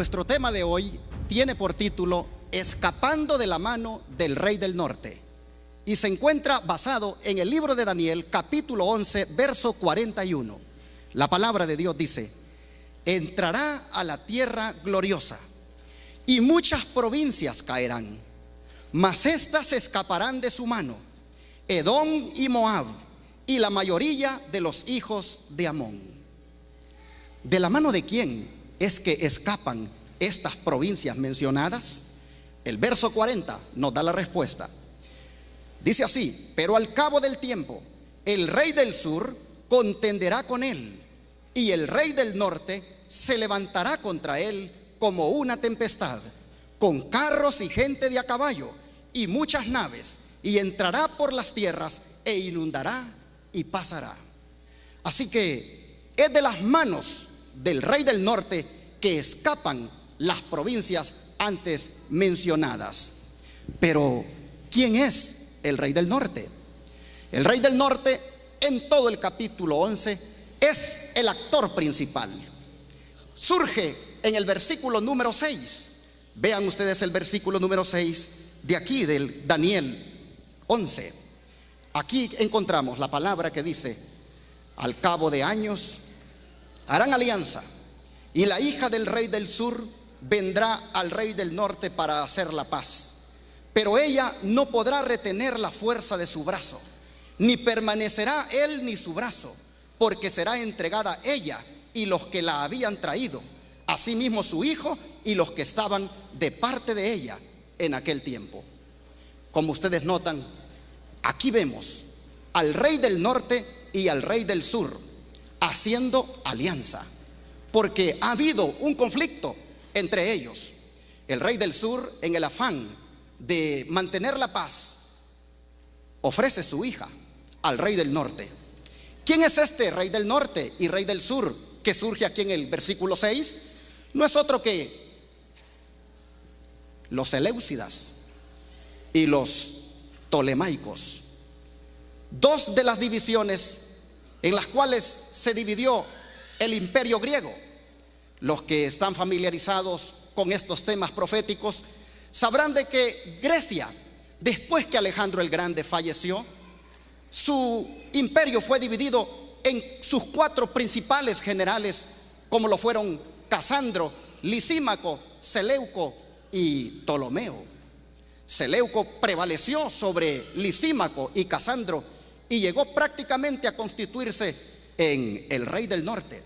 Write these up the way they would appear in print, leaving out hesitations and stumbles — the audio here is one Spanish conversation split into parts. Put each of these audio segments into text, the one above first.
Nuestro tema de hoy tiene por título Escapando de la mano del rey del norte, y se encuentra basado en el libro de Daniel, capítulo 11, verso 41. La palabra de Dios dice: entrará a la tierra gloriosa, y muchas provincias caerán, mas éstas escaparán de su mano, Edom y Moab, y la mayoría de los hijos de Amón. ¿De la mano de quién es que escapan estas provincias mencionadas? El verso 40 nos da la respuesta. Dice así: pero al cabo del tiempo, el rey del sur contenderá con él, y el rey del norte se levantará contra él como una tempestad, con carros y gente de a caballo y muchas naves, y entrará por las tierras e inundará y pasará. Así que es de las manos del rey del norte que escapan las provincias antes mencionadas. Pero ¿quién es el rey del norte? El rey del norte, en todo el capítulo 11, es el actor principal. Surge en el versículo número 6. Vean ustedes el versículo número 6 de aquí, del Daniel 11. Aquí encontramos la palabra que dice: al cabo de años harán alianza, y la hija del rey del sur vendrá al rey del norte para hacer la paz. Pero ella no podrá retener la fuerza de su brazo, ni permanecerá él ni su brazo, porque será entregada ella y los que la habían traído, asimismo su hijo y los que estaban de parte de ella en aquel tiempo. Como ustedes notan, aquí vemos al rey del norte y al rey del sur haciendo alianza, porque ha habido un conflicto entre ellos. El rey del sur, en el afán de mantener la paz, ofrece su hija al rey del norte. ¿Quién es este rey del norte y rey del sur que surge aquí en el versículo 6? No es otro que los Seleucidas y los Ptolemaicos, dos de las divisiones en las cuales se dividió el imperio griego. Los que están familiarizados con estos temas proféticos sabrán de que Grecia, después que Alejandro el Grande falleció, su imperio fue dividido en sus cuatro principales generales, como lo fueron Casandro, Lisímaco, Seleuco y Ptolomeo. Seleuco prevaleció sobre Lisímaco y Casandro y llegó prácticamente a constituirse en el rey del norte,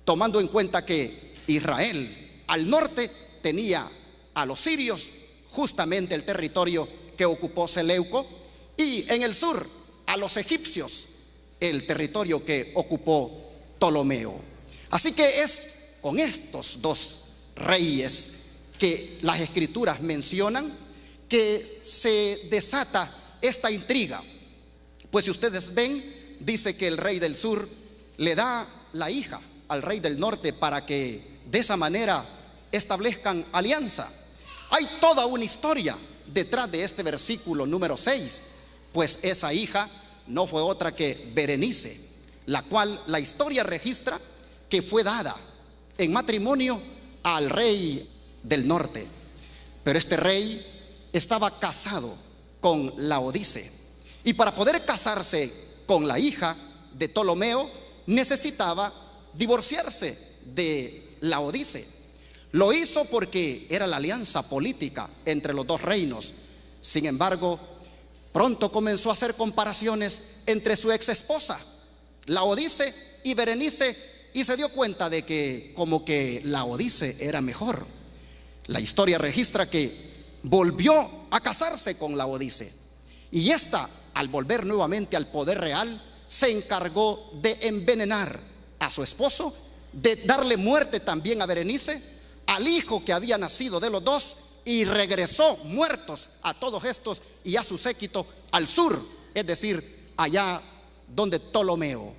tomando en cuenta que Israel al norte tenía a los sirios, justamente el territorio que ocupó Seleuco, y en el sur a los egipcios, el territorio que ocupó Ptolomeo. Así que es con estos dos reyes que las escrituras mencionan que se desata esta intriga. Pues si ustedes ven, dice que el rey del sur le da la hija al rey del norte para que de esa manera establezcan alianza. Hay toda una historia detrás de este versículo número 6, pues esa hija no fue otra que Berenice, la cual la historia registra que fue dada en matrimonio al rey del norte. Pero este rey estaba casado con Laodice, y para poder casarse con la hija de Ptolomeo necesitaba divorciarse de Laodice. Lo hizo porque era la alianza política entre los dos reinos. Sin embargo, pronto comenzó a hacer comparaciones entre su ex esposa Laodice y Berenice, y se dio cuenta de que como que Laodice era mejor. La historia registra que volvió a casarse con Laodice, y esta, al volver nuevamente al poder real, se encargó de envenenar a su esposo, de darle muerte también a Berenice, al hijo que había nacido de los dos, y regresó muertos a todos estos y a su séquito al sur, es decir, allá donde Ptolomeo.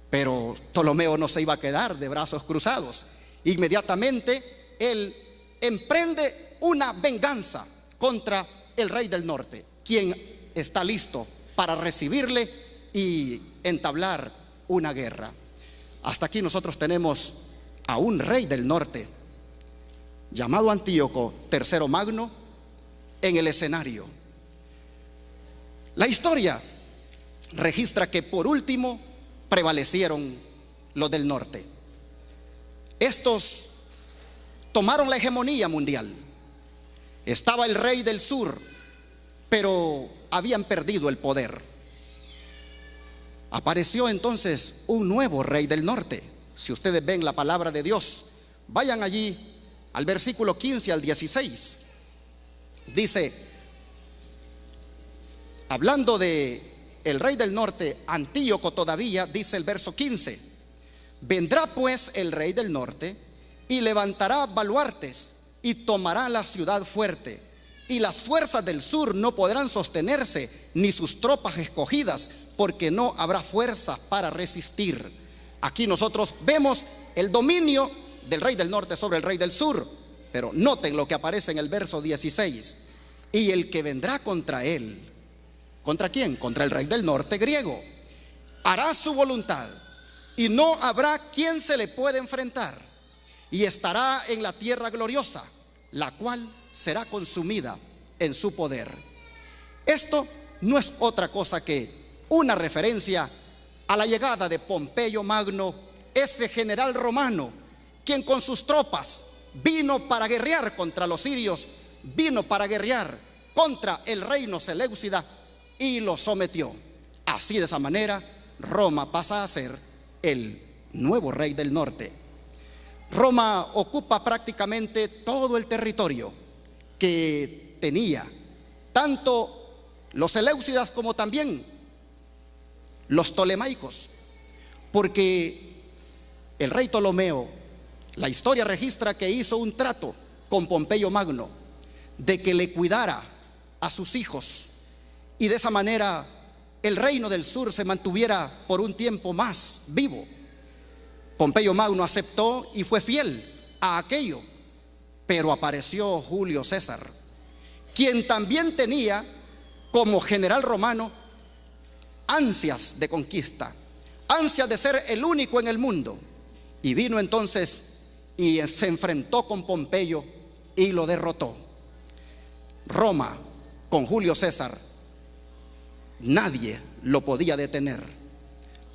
Pero Ptolomeo no se iba a quedar de brazos cruzados. Inmediatamente él emprende una venganza contra el rey del norte, quien está listo para recibirle y entablar una guerra. Hasta aquí nosotros tenemos a un rey del norte llamado Antíoco III Magno, en el escenario. La historia registra que por último prevalecieron los del norte. Estos tomaron la hegemonía mundial. Estaba el rey del sur, pero habían perdido el poder. Apareció entonces un nuevo rey del norte. Si ustedes ven la palabra de Dios, vayan allí al versículo 15 al 16. Dice, hablando de el rey del norte, Antíoco todavía, dice el verso 15: vendrá pues el rey del norte y levantará baluartes y tomará la ciudad fuerte, y las fuerzas del sur no podrán sostenerse, ni sus tropas escogidas, porque no habrá fuerza para resistir. Aquí nosotros vemos el dominio del rey del norte sobre el rey del sur, pero noten lo que aparece en el verso 16: y el que vendrá contra él, ¿contra quién? Contra el rey del norte griego, hará su voluntad, y no habrá quien se le pueda enfrentar, y estará en la tierra gloriosa, la cual será consumida en su poder. Esto no es otra cosa que una referencia a la llegada de Pompeyo Magno, ese general romano, quien con sus tropas vino para guerrear contra los sirios, vino para guerrear contra el reino seleucida y lo sometió. Así, de esa manera, Roma pasa a ser el nuevo rey del norte. Roma ocupa prácticamente todo el territorio que tenía tanto los seleucidas como también los ptolemaicos, porque el rey Ptolomeo, la historia registra que hizo un trato con Pompeyo Magno de que le cuidara a sus hijos, y de esa manera el reino del sur se mantuviera por un tiempo más vivo. Pompeyo Magno aceptó y fue fiel a aquello, pero apareció Julio César, quien también tenía como general romano ansias de conquista, ansias de ser el único en el mundo, y vino entonces y se enfrentó con Pompeyo y lo derrotó. Roma con Julio César, nadie lo podía detener,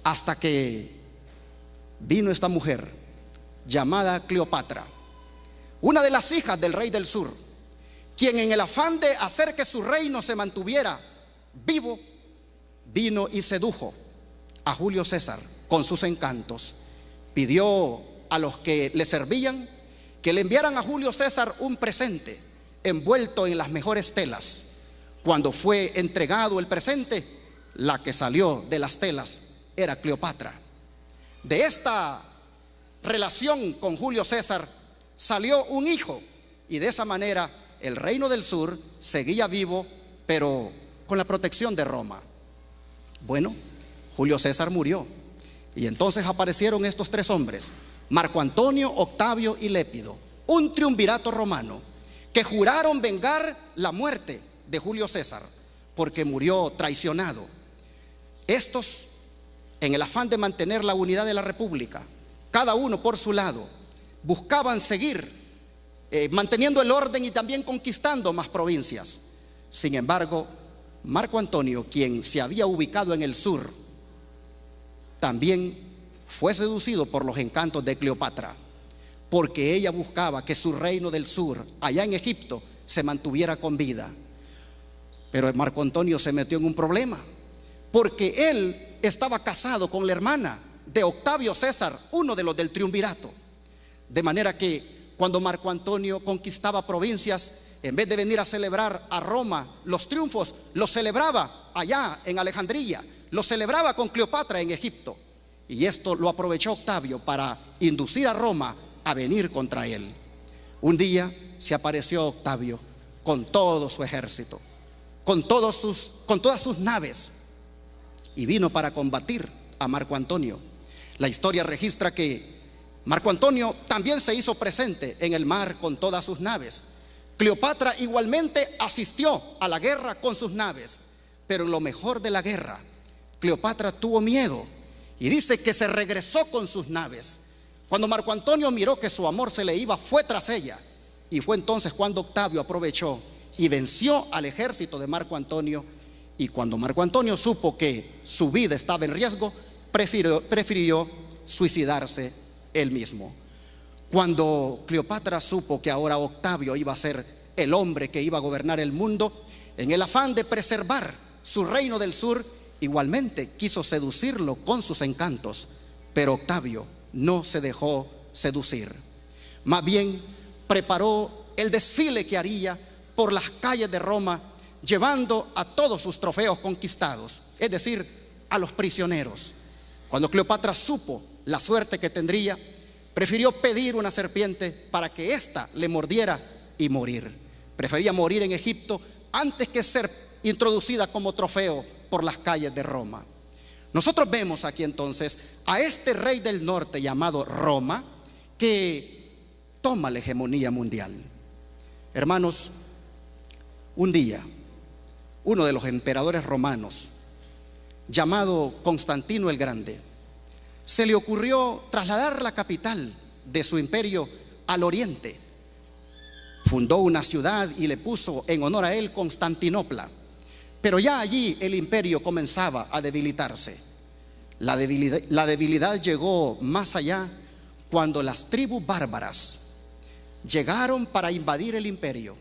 hasta que vino esta mujer llamada Cleopatra, una de las hijas del rey del sur, quien en el afán de hacer que su reino se mantuviera vivo, vino y sedujo a Julio César con sus encantos. Pidió a los que le servían que le enviaran a Julio César un presente envuelto en las mejores telas. Cuando fue entregado el presente, la que salió de las telas era Cleopatra. De esta relación con Julio César salió un hijo, y de esa manera el reino del sur seguía vivo, pero con la protección de Roma. Bueno, Julio César murió, y entonces aparecieron estos tres hombres: Marco Antonio, Octavio y Lépido, un triunvirato romano, que juraron vengar la muerte de Julio César porque murió traicionado. Estos, en el afán de mantener la unidad de la república, cada uno por su lado, buscaban seguir manteniendo el orden y también conquistando más provincias. Sin embargo, Marco Antonio, quien se había ubicado en el sur, también fue seducido por los encantos de Cleopatra, porque ella buscaba que su reino del sur, allá en Egipto, se mantuviera con vida. Pero Marco Antonio se metió en un problema, porque él estaba casado con la hermana de Octavio César, uno de los del triunvirato. De manera que cuando Marco Antonio conquistaba provincias, en vez de venir a celebrar a Roma los triunfos, los celebraba allá en Alejandría, los celebraba con Cleopatra en Egipto. Y esto lo aprovechó Octavio para inducir a Roma a venir contra él. Un día se apareció Octavio con todo su ejército, con todas sus naves, y vino para combatir a Marco Antonio. La historia registra que Marco Antonio también se hizo presente en el mar con todas sus naves. Cleopatra igualmente asistió a la guerra con sus naves, pero en lo mejor de la guerra, Cleopatra tuvo miedo y dice que se regresó con sus naves. Cuando Marco Antonio miró que su amor se le iba, fue tras ella Y fue entonces cuando Octavio aprovechó y venció al ejército de Marco Antonio. Y cuando Marco Antonio supo que su vida estaba en riesgo, prefirió suicidarse él mismo. Cuando Cleopatra supo que ahora Octavio iba a ser el hombre que iba a gobernar el mundo, en el afán de preservar su reino del sur, igualmente quiso seducirlo con sus encantos. Pero Octavio no se dejó seducir. Más bien preparó el desfile que haría por las calles de Roma, llevando a todos sus trofeos conquistados, es decir, a los prisioneros. Cuando Cleopatra supo la suerte que tendría, prefirió pedir una serpiente para que ésta le mordiera y morir. Prefería morir en Egipto antes que ser introducida como trofeo por las calles de Roma. Nosotros vemos aquí entonces a este rey del norte llamado Roma, que toma la hegemonía mundial. Hermanos, un día uno de los emperadores romanos, llamado Constantino el Grande, se le ocurrió trasladar la capital de su imperio al oriente. Fundó una ciudad y le puso en honor a él Constantinopla. Pero ya allí el imperio comenzaba a debilitarse. La debilidad llegó más allá cuando las tribus bárbaras llegaron para invadir el imperio.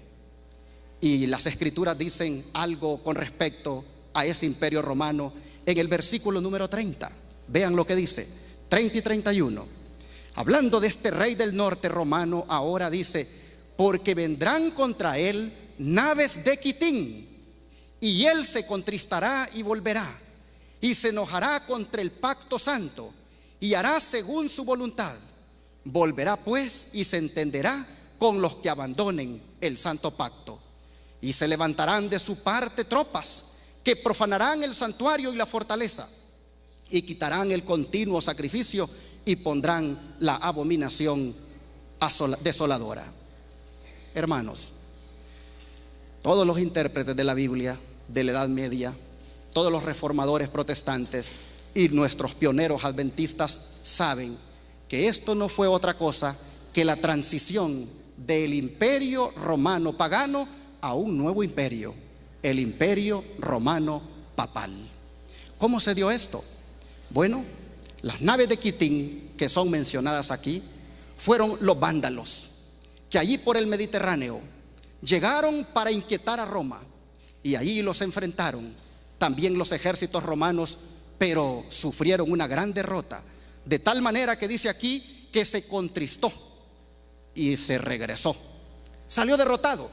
Y las escrituras dicen algo con respecto a ese imperio romano en el versículo número 30. Vean lo que dice, 30 y 31. Hablando de este rey del norte romano, ahora dice: porque vendrán contra él naves de Quitín, y él se contristará y volverá, y se enojará contra el pacto santo, y hará según su voluntad. Volverá pues y se entenderá con los que abandonen el santo pacto. Y se levantarán de su parte tropas que profanarán el santuario y la fortaleza, y quitarán el continuo sacrificio y pondrán la abominación desoladora. Hermanos, todos los intérpretes de la Biblia de la Edad Media, todos los reformadores protestantes y nuestros pioneros adventistas saben que esto no fue otra cosa que la transición del imperio romano pagano a un nuevo imperio, el imperio romano papal. ¿Cómo se dio esto? Bueno, las naves de Quitín que son mencionadas aquí fueron los vándalos, que allí por el Mediterráneo llegaron para inquietar a Roma, y allí los enfrentaron también los ejércitos romanos, pero sufrieron una gran derrota, de tal manera que dice aquí que se contristó y se regresó. Salió derrotado,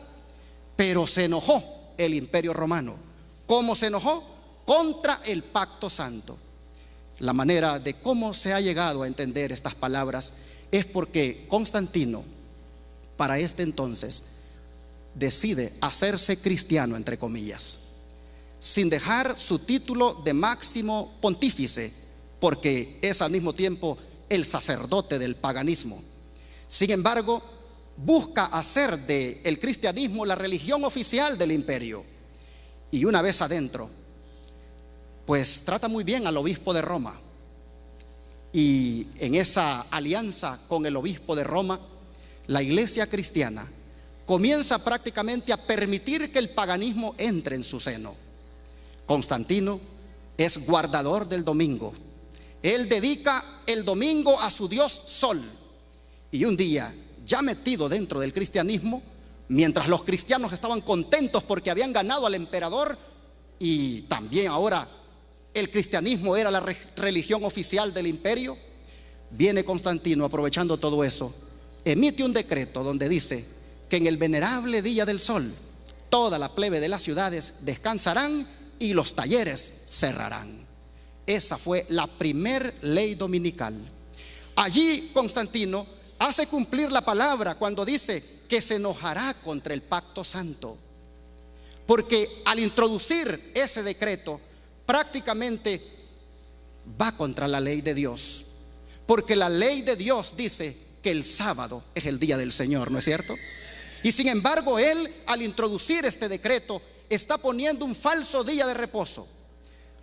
pero se enojó el imperio romano. ¿Cómo se enojó? Contra el pacto santo. La manera de cómo se ha llegado a entender estas palabras es porque Constantino, para este entonces, decide hacerse cristiano, entre comillas, sin dejar su título de máximo pontífice, porque es al mismo tiempo el sacerdote del paganismo. Sin embargo, busca hacer del cristianismo la religión oficial del imperio. Y una vez adentro, pues trata muy bien al obispo de Roma. Y en esa alianza con el obispo de Roma, la iglesia cristiana comienza prácticamente a permitir que el paganismo entre en su seno. Constantino es guardador del domingo. Él dedica el domingo a su dios Sol. Y un día, ya metido dentro del cristianismo, mientras los cristianos estaban contentos porque habían ganado al emperador, y también ahora el cristianismo era la religión oficial del imperio, viene Constantino, aprovechando todo eso, emite un decreto donde dice que en el venerable día del sol toda la plebe de las ciudades descansarán y los talleres cerrarán. Esa fue la primer ley dominical. Allí Constantino hace cumplir la palabra cuando dice que se enojará contra el pacto santo, porque al introducir ese decreto prácticamente va contra la ley de Dios, porque la ley de Dios dice que el sábado es el día del Señor, ¿no es cierto? Y sin embargo él, al introducir este decreto, está poniendo un falso día de reposo.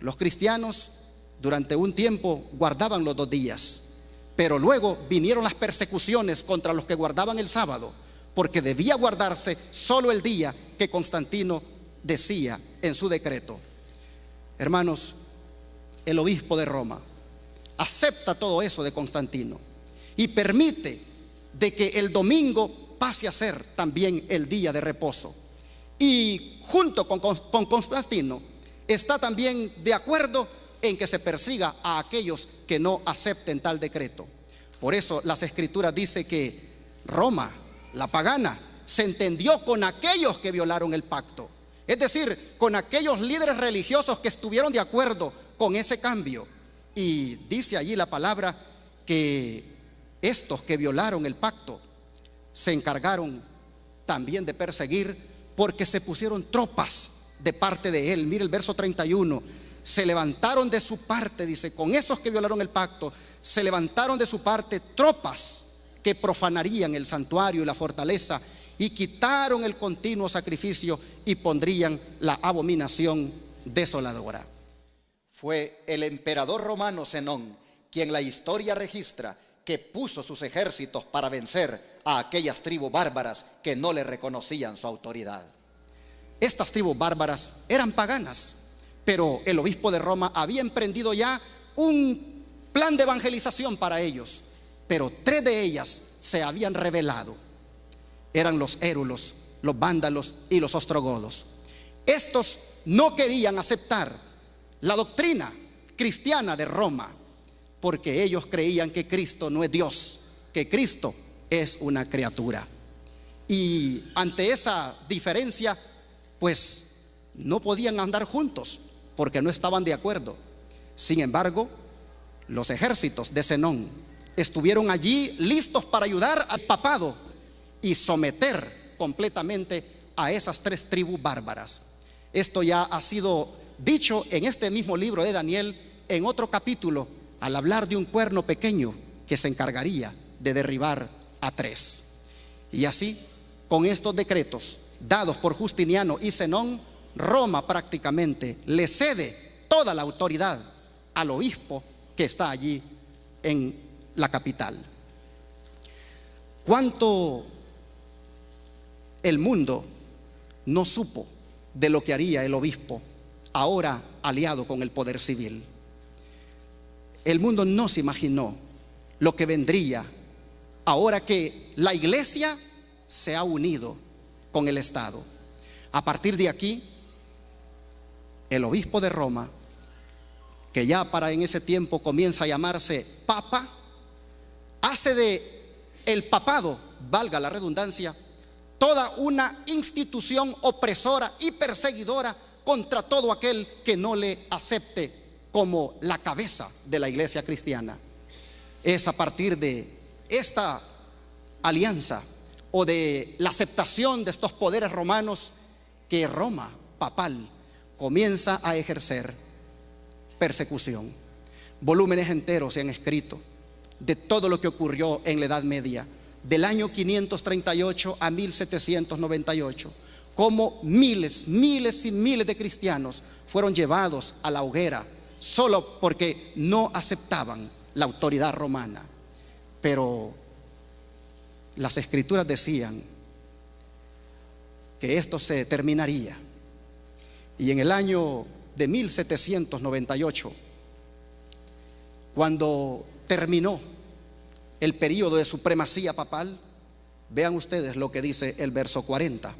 Los cristianos durante un tiempo guardaban los 2 días, pero luego vinieron las persecuciones contra los que guardaban el sábado, porque debía guardarse solo el día que Constantino decía en su decreto. Hermanos, el obispo de Roma acepta todo eso de Constantino y permite de que el domingo pase a ser también el día de reposo. Y junto con Constantino está también de acuerdo en que se persiga a aquellos que no acepten tal decreto. Por eso las escrituras dicen que Roma, la pagana, se entendió con aquellos que violaron el pacto, es decir, con aquellos líderes religiosos que estuvieron de acuerdo con ese cambio. Y dice allí la palabra que estos que violaron el pacto se encargaron también de perseguir, porque se pusieron tropas de parte de él. Mire el verso 31, se levantaron de su parte, dice, con esos que violaron el pacto, se levantaron de su parte tropas que profanarían el santuario y la fortaleza, y quitaron el continuo sacrificio y pondrían la abominación desoladora. Fue el emperador romano Zenón quien la historia registra que puso sus ejércitos para vencer a aquellas tribus bárbaras que no le reconocían su autoridad. Estas tribus bárbaras eran paganas, pero el obispo de Roma había emprendido ya un plan de evangelización para ellos, pero 3 de ellas se habían rebelado. Eran los érulos, los vándalos y los ostrogodos. Estos no querían aceptar la doctrina cristiana de Roma, porque ellos creían que Cristo no es Dios, que Cristo es una criatura. Y ante esa diferencia, pues no podían andar juntos, porque no estaban de acuerdo. Sin embargo, los ejércitos de Zenón estuvieron allí listos para ayudar al papado y someter completamente a esas 3 tribus bárbaras. Esto ya ha sido dicho en este mismo libro de Daniel, en otro capítulo, al hablar de un cuerno pequeño que se encargaría de derribar a 3. Y así, con estos decretos dados por Justiniano y Zenón, Roma prácticamente le cede toda la autoridad al obispo que está allí en la capital. ¿Cuánto el mundo no supo de lo que haría el obispo, ahora aliado con el poder civil? El mundo no se imaginó lo que vendría ahora que la iglesia se ha unido con el Estado. A partir de aquí, el obispo de Roma, que ya para en ese tiempo comienza a llamarse papa, hace de el papado, valga la redundancia, toda una institución opresora y perseguidora contra todo aquel que no le acepte como la cabeza de la iglesia cristiana. Es a partir de esta alianza o de la aceptación de estos poderes romanos que Roma papal comienza a ejercer persecución. Volúmenes enteros se han escrito de todo lo que ocurrió en la Edad Media, del año 538 a 1798, como miles y miles de cristianos fueron llevados a la hoguera solo porque no aceptaban la autoridad romana. Pero las escrituras decían que esto se terminaría, y en el año de 1798, cuando terminó el periodo de supremacía papal, vean ustedes lo que dice el verso 40.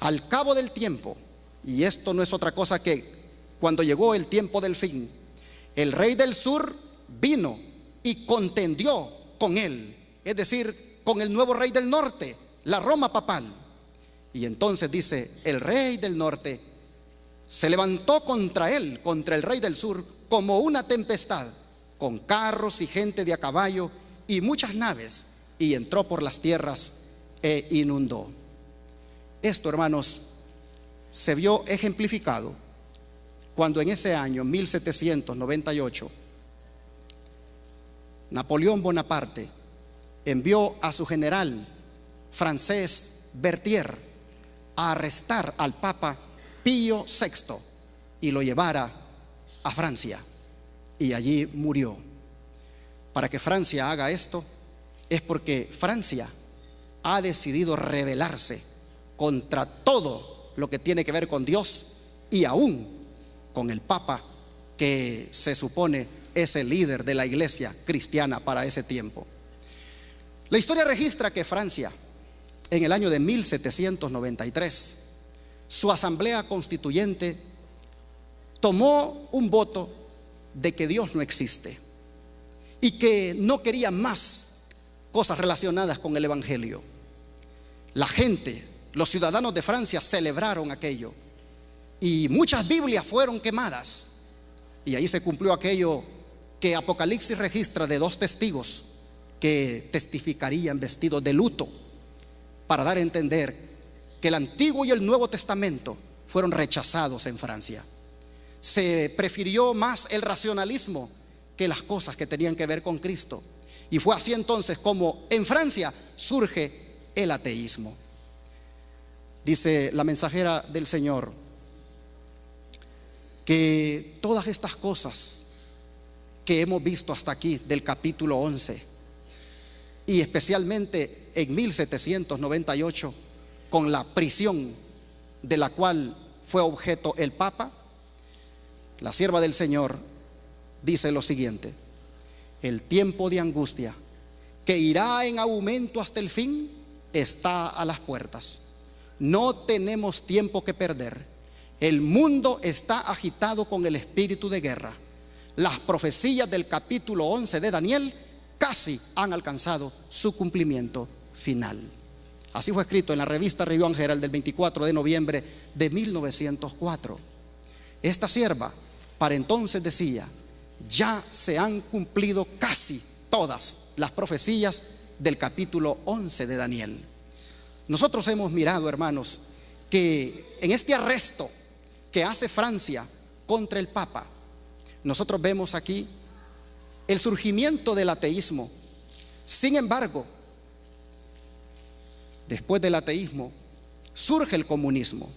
Al cabo del tiempo, y esto no es otra cosa que cuando llegó el tiempo del fin, el rey del sur vino y contendió con él, es decir, con el nuevo rey del norte, la Roma papal. Y entonces dice, el rey del norte se levantó contra él, contra el rey del sur, como una tempestad, con carros y gente de a caballo y muchas naves, y entró por las tierras e inundó. Esto, hermanos, se vio ejemplificado cuando en ese año 1798 Napoleón Bonaparte envió a su general francés Berthier a arrestar al Papa Pío VI y lo llevara a Francia, y allí murió. Para que Francia haga esto es porque Francia ha decidido rebelarse contra todo lo que tiene que ver con Dios y aún con el Papa, que se supone es el líder de la iglesia cristiana para ese tiempo. La historia registra que Francia, en el año de 1793, su asamblea constituyente tomó un voto de que Dios no existe y que no quería más cosas relacionadas con el evangelio. La gente, los ciudadanos de Francia celebraron aquello y muchas Biblias fueron quemadas, y ahí se cumplió aquello que Apocalipsis registra de 2 testigos que testificarían vestidos de luto, para dar a entender que el Antiguo y el Nuevo Testamento fueron rechazados en Francia. Se prefirió más el racionalismo que las cosas que tenían que ver con Cristo, y fue así entonces como en Francia surge el ateísmo. Dice la mensajera del Señor que todas estas cosas que hemos visto hasta aquí del capítulo 11, y especialmente en 1798 con la prisión de la cual fue objeto el Papa, la sierva del Señor dice lo siguiente: el tiempo de angustia, que irá en aumento hasta el fin, está a las puertas. No tenemos tiempo que perder. El mundo está agitado con el espíritu de guerra. Las profecías del capítulo 11 de Daniel casi han alcanzado su cumplimiento final. Así fue escrito en la revista Review and Herald del 24 de noviembre de 1904. Esta sierva para entonces decía: ya se han cumplido casi todas las profecías del capítulo 11 de Daniel. Nosotros hemos mirado, hermanos, que en este arresto que hace Francia contra el Papa, nosotros vemos aquí el surgimiento del ateísmo. Sin embargo, después del ateísmo surge el comunismo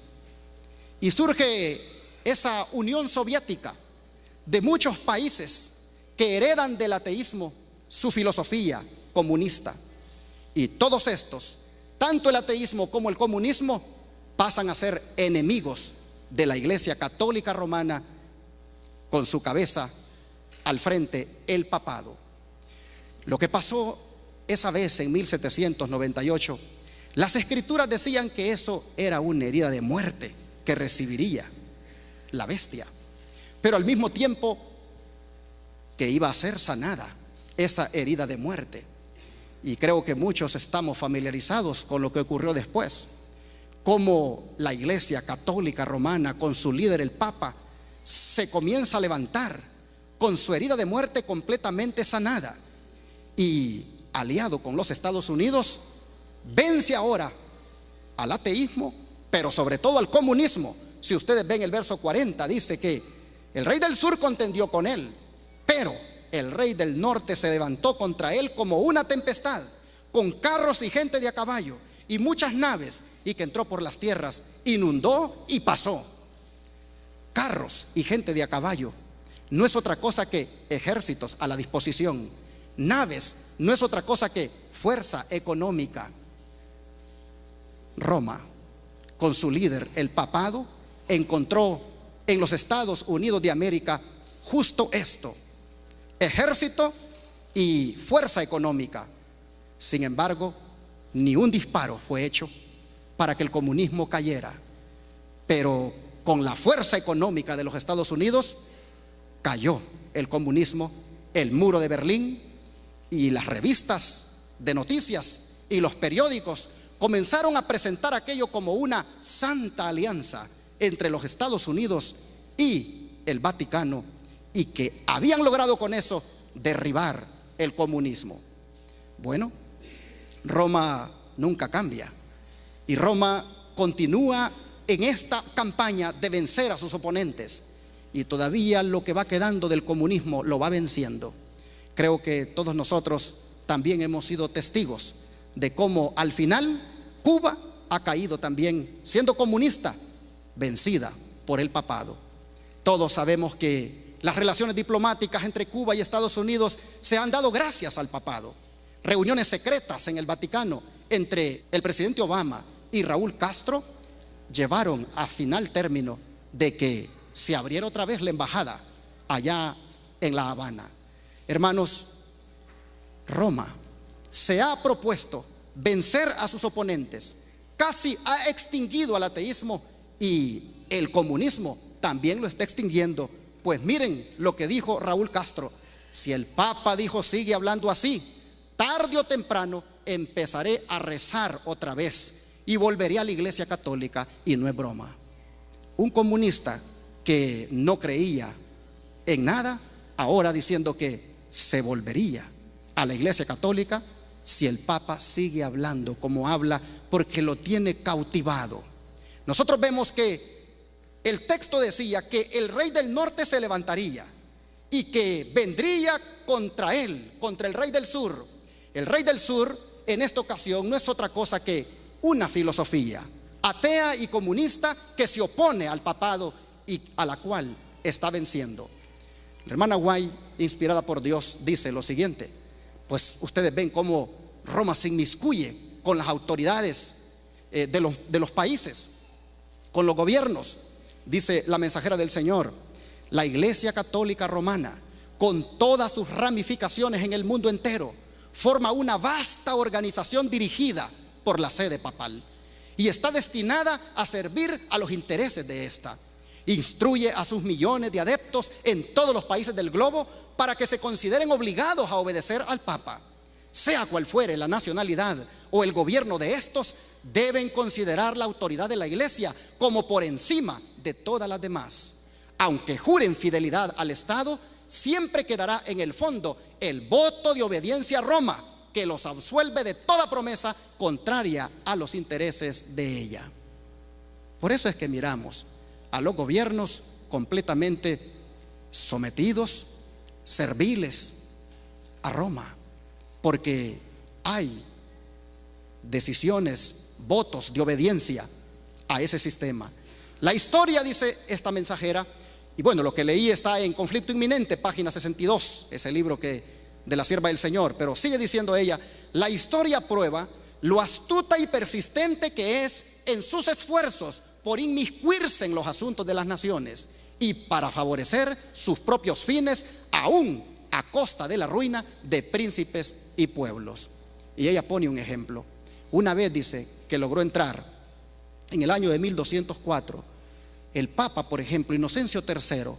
y surge esa Unión Soviética de muchos países que heredan del ateísmo su filosofía comunista, y todos estos, tanto el ateísmo como el comunismo, pasan a ser enemigos de la Iglesia Católica Romana, con su cabeza al frente el papado. Lo que pasó esa vez en 1798, las escrituras decían que eso era una herida de muerte que recibiría la bestia, pero al mismo tiempo que iba a ser sanada esa herida de muerte. Y creo que muchos estamos familiarizados con lo que ocurrió después, cómo la Iglesia Católica Romana, con su líder el Papa, se comienza a levantar con su herida de muerte completamente sanada, y aliado con los Estados Unidos, vence ahora al ateísmo, pero sobre todo al comunismo. Si ustedes ven el verso 40, dice que el rey del sur contendió con él, pero el rey del norte se levantó contra él como una tempestad, con carros y gente de a caballo y muchas naves, y que entró por las tierras, inundó y pasó. Carros y gente de a caballo no es otra cosa que ejércitos a la disposición. Naves no es otra cosa que fuerza económica. Roma, con su líder el papado, encontró en los Estados Unidos de América justo esto: ejército y fuerza económica. Sin embargo, ni un disparo fue hecho para que el comunismo cayera, pero con la fuerza económica de los Estados Unidos cayó el comunismo, el muro de Berlín, y las revistas de noticias y los periódicos comenzaron a presentar aquello como una santa alianza entre los Estados Unidos y el Vaticano, y que habían logrado con eso derribar el comunismo. Bueno, Roma nunca cambia, y Roma continúa en esta campaña de vencer a sus oponentes, y todavía lo que va quedando del comunismo lo va venciendo. Creo que todos nosotros también hemos sido testigos de cómo al final Cuba ha caído también, siendo comunista, vencida por el papado. Todos sabemos que las relaciones diplomáticas entre Cuba y Estados Unidos se han dado gracias al papado. Reuniones secretas en el Vaticano entre el presidente Obama y Raúl Castro llevaron a final término de que se abriera otra vez la embajada allá en La Habana. Hermanos, Roma se ha propuesto vencer a sus oponentes, casi ha extinguido al ateísmo y el comunismo también lo está extinguiendo. Pues miren lo que dijo Raúl Castro: si el Papa dijo sigue hablando así, tarde o temprano empezaré a rezar otra vez y volveré a la Iglesia Católica. Y no es broma. Un comunista que no creía en nada, ahora diciendo que se volvería a la Iglesia Católica si el Papa sigue hablando como habla, porque lo tiene cautivado. Nosotros vemos que el texto decía que el rey del norte se levantaría y que vendría contra él, contra el rey del sur. El rey del sur en esta ocasión no es otra cosa que una filosofía atea y comunista que se opone al papado y a la cual está venciendo. La hermana White, inspirada por Dios, dice lo siguiente: pues ustedes ven cómo Roma se inmiscuye con las autoridades de los países, con los gobiernos. Dice la mensajera del Señor: la Iglesia Católica Romana, con todas sus ramificaciones en el mundo entero, forma una vasta organización dirigida por la sede papal y está destinada a servir a los intereses de esta. Instruye a sus millones de adeptos en todos los países del globo para que se consideren obligados a obedecer al Papa. Sea cual fuere la nacionalidad o el gobierno de estos, deben considerar la autoridad de la Iglesia como por encima de todas las demás. Aunque juren fidelidad al Estado, siempre quedará en el fondo el voto de obediencia a Roma, que los absuelve de toda promesa contraria a los intereses de ella. Por eso es que miramos a los gobiernos completamente sometidos, serviles a Roma, porque hay decisiones, votos de obediencia a ese sistema. La historia, dice esta mensajera, y bueno, lo que leí está en Conflicto Inminente, página 62, ese libro de la sierva del Señor, pero sigue diciendo ella: la historia prueba lo astuta y persistente que es en sus esfuerzos por inmiscuirse en los asuntos de las naciones y para favorecer sus propios fines, aún a costa de la ruina de príncipes y pueblos. Y ella pone un ejemplo. Una vez dice que logró entrar en el año de 1204. El Papa, por ejemplo, Inocencio III,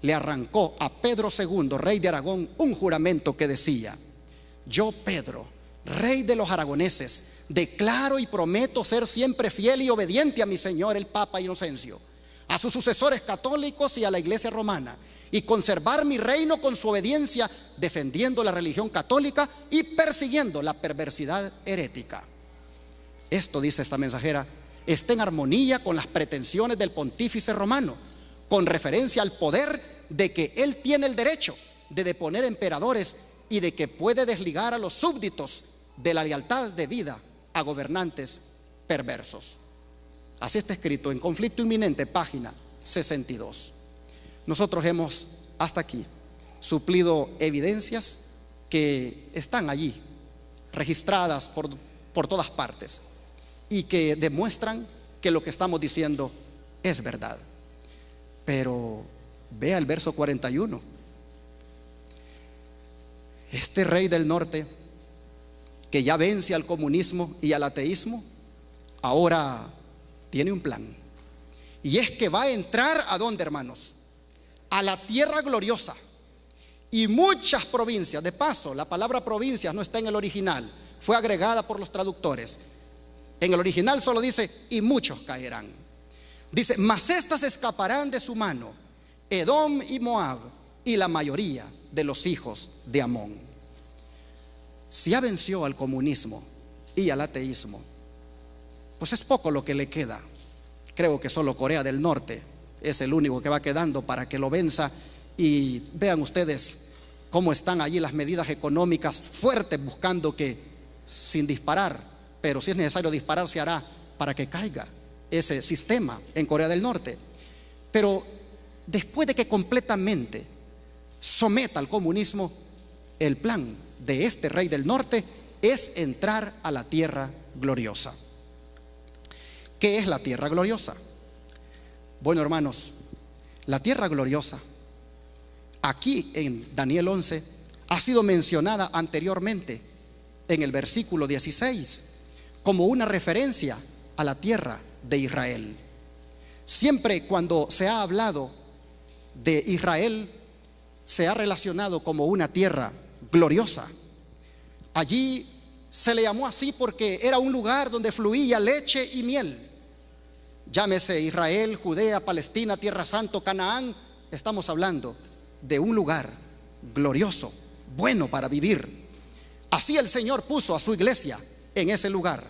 le arrancó a Pedro II, rey de Aragón, un juramento que decía: yo, Pedro, rey de los aragoneses, declaro y prometo ser siempre fiel y obediente a mi señor el Papa Inocencio, a sus sucesores católicos y a la Iglesia romana, y conservar mi reino con su obediencia, defendiendo la religión católica y persiguiendo la perversidad herética. Esto, dice esta mensajera, está en armonía con las pretensiones del pontífice romano, con referencia al poder de que él tiene el derecho de deponer emperadores y de que puede desligar a los súbditos de la lealtad debida a gobernantes perversos. Así está escrito en Conflicto Inminente, página 62. Nosotros hemos hasta aquí suplido evidencias que están allí, registradas por todas partes, y que demuestran que lo que estamos diciendo es verdad. Pero vea el verso 41. Este rey del norte, que ya vence al comunismo y al ateísmo, ahora tiene un plan. Y es que va a entrar ¿a dónde, hermanos? A la tierra gloriosa. Y muchas provincias, de paso, la palabra provincias no está en el original, fue agregada por los traductores. En el original solo dice: y muchos caerán. Dice: mas estas escaparán de su mano, Edom y Moab, y la mayoría de los hijos de Amón. Si ya venció al comunismo y al ateísmo, pues es poco lo que le queda. Creo que solo Corea del Norte es el único que va quedando para que lo venza. Y vean ustedes cómo están allí las medidas económicas fuertes, buscando que, sin disparar, pero si es necesario disparar, se hará para que caiga ese sistema en Corea del Norte. Pero después de que completamente someta al comunismo, el plan de este rey del norte es entrar a la tierra gloriosa. ¿Qué es la tierra gloriosa? Bueno, hermanos, la tierra gloriosa, aquí en Daniel 11, ha sido mencionada anteriormente en el versículo 16 como una referencia a la tierra de Israel. Siempre cuando se ha hablado de Israel, se ha relacionado como una tierra gloriosa. Allí se le llamó así porque era un lugar donde fluía leche y miel. Llámese Israel, Judea, Palestina, Tierra Santa, Canaán. Estamos hablando de un lugar glorioso, bueno para vivir. Así el Señor puso a su iglesia en ese lugar.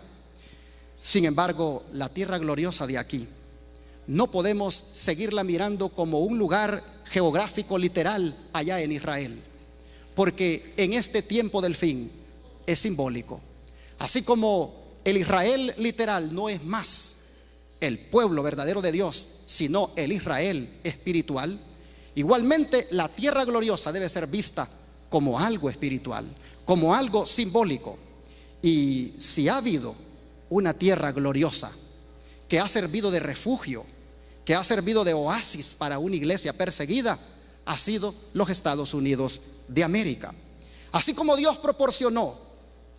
Sin embargo, la tierra gloriosa de aquí no podemos seguirla mirando como un lugar geográfico literal allá en Israel, porque en este tiempo del fin es simbólico. Así como el Israel literal no es más el pueblo verdadero de Dios, sino el Israel espiritual, igualmente la tierra gloriosa debe ser vista como algo espiritual, como algo simbólico. Y si ha habido una tierra gloriosa que ha servido de refugio, que ha servido de oasis para una iglesia perseguida, ha sido los Estados Unidos de América. Así como Dios proporcionó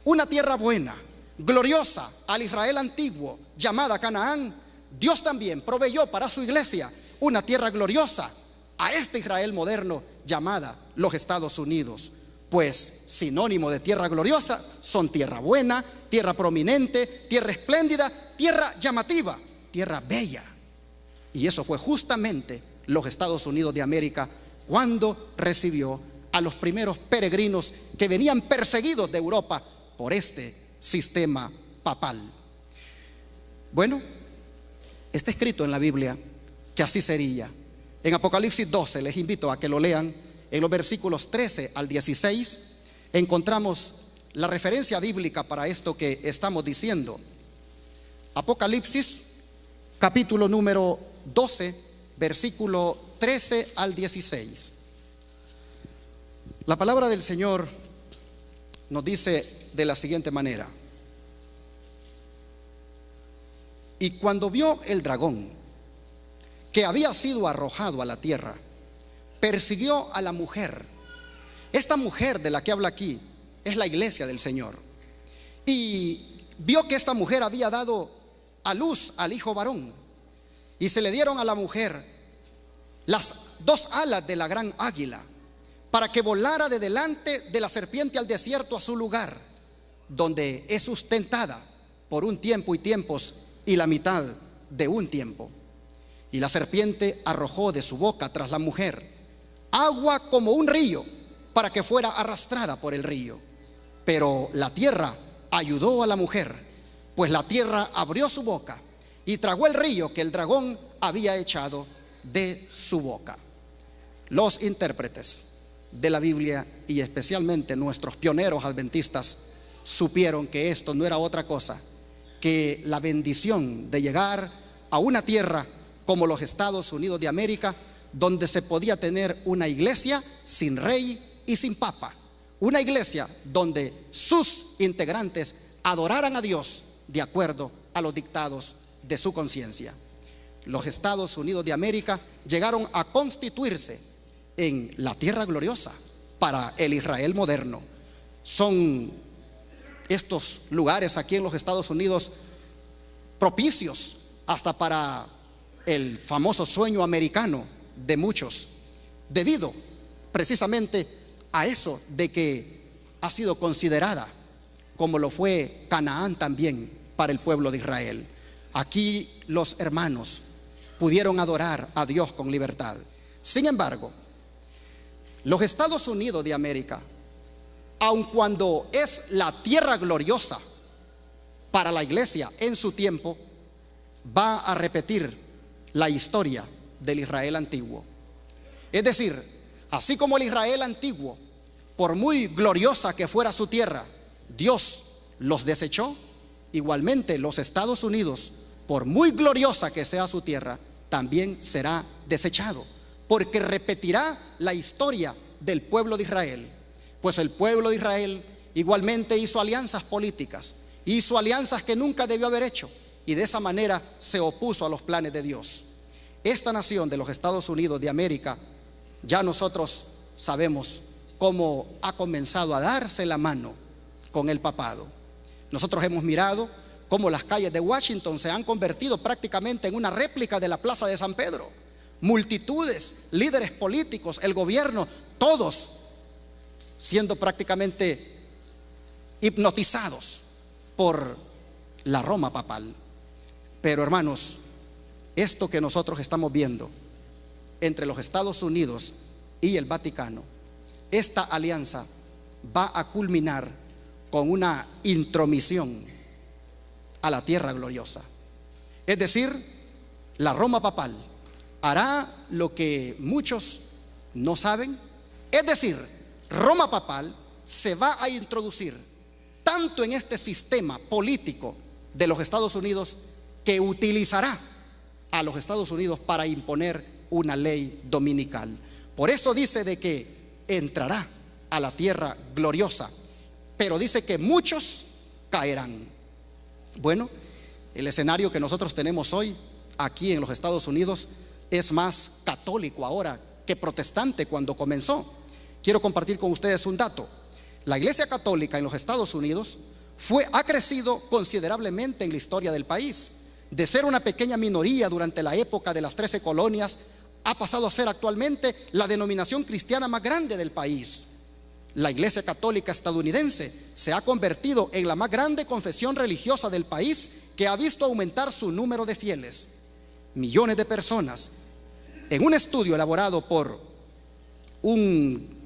una tierra buena, gloriosa al Israel antiguo llamada Canaán, Dios también proveyó para su iglesia una tierra gloriosa a este Israel moderno llamada los Estados Unidos. Pues sinónimo de tierra gloriosa son tierra buena, tierra prominente, tierra espléndida, tierra llamativa, tierra bella. Y eso fue justamente los Estados Unidos de América cuando recibió a los primeros peregrinos que venían perseguidos de Europa por este sistema papal. Bueno, está escrito en la Biblia que así sería. En Apocalipsis 12, les invito a que lo lean, en los versículos 13 al 16, encontramos la referencia bíblica para esto que estamos diciendo. Apocalipsis, capítulo número 12, versículo 13 al 16. La palabra del Señor nos dice de la siguiente manera: y cuando vio el dragón que había sido arrojado a la tierra, persiguió a la mujer. Esta mujer de la que habla aquí es la iglesia del Señor. Y vio que esta mujer había dado a luz al hijo varón, y se le dieron a la mujer las dos alas de la gran águila, para que volara de delante de la serpiente al desierto, a su lugar, donde es sustentada por un tiempo y tiempos y la mitad de un tiempo. Y la serpiente arrojó de su boca tras la mujer agua como un río, para que fuera arrastrada por el río. Pero la tierra ayudó a la mujer, pues la tierra abrió su boca y tragó el río que el dragón había echado de su boca. Los intérpretes de la Biblia, y especialmente nuestros pioneros adventistas, supieron que esto no era otra cosa que la bendición de llegar a una tierra como los Estados Unidos de América, donde se podía tener una iglesia sin rey y sin papa, una iglesia donde sus integrantes adoraran a Dios de acuerdo a los dictados de su conciencia. Los Estados Unidos de América llegaron a constituirse en la tierra gloriosa para el Israel moderno. Son estos lugares aquí en los Estados Unidos propicios hasta para el famoso sueño americano de muchos, debido precisamente a eso de que ha sido considerada como lo fue Canaán también para el pueblo de Israel. Aquí los hermanos pudieron adorar a Dios con libertad. Sin embargo, los Estados Unidos de América, aun cuando es la tierra gloriosa para la iglesia en su tiempo, va a repetir la historia del Israel antiguo. Es decir, así como el Israel antiguo, por muy gloriosa que fuera su tierra, Dios los desechó, igualmente los Estados Unidos, por muy gloriosa que sea su tierra, también será desechado, porque repetirá la historia del pueblo de Israel. Pues el pueblo de Israel igualmente hizo alianzas políticas, hizo alianzas que nunca debió haber hecho y de esa manera se opuso a los planes de Dios. Esta nación de los Estados Unidos de América, ya nosotros sabemos cómo ha comenzado a darse la mano con el papado. Nosotros hemos mirado cómo las calles de Washington se han convertido prácticamente en una réplica de la Plaza de San Pedro. Multitudes, líderes políticos, el gobierno, todos siendo prácticamente hipnotizados por la Roma papal. Pero hermanos, esto que nosotros estamos viendo entre los Estados Unidos y el Vaticano, esta alianza va a culminar con una intromisión a la tierra gloriosa. Es decir, la Roma papal hará lo que muchos no saben. Es decir, Roma papal se va a introducir tanto en este sistema político de los Estados Unidos que utilizará a los Estados Unidos para imponer una ley dominical. Por eso dice de que entrará a la tierra gloriosa, pero dice que muchos caerán. Bueno, el escenario que nosotros tenemos hoy aquí en los Estados Unidos es más católico ahora que protestante cuando comenzó. Quiero compartir con ustedes un dato. La Iglesia Católica en los Estados Unidos ha crecido considerablemente en la historia del país. De ser una pequeña minoría durante la época de las 13 colonias, ha pasado a ser actualmente la denominación cristiana más grande del país. La Iglesia Católica estadounidense se ha convertido en la más grande confesión religiosa del país, que ha visto aumentar su número de fieles. Millones de personas. En un estudio elaborado por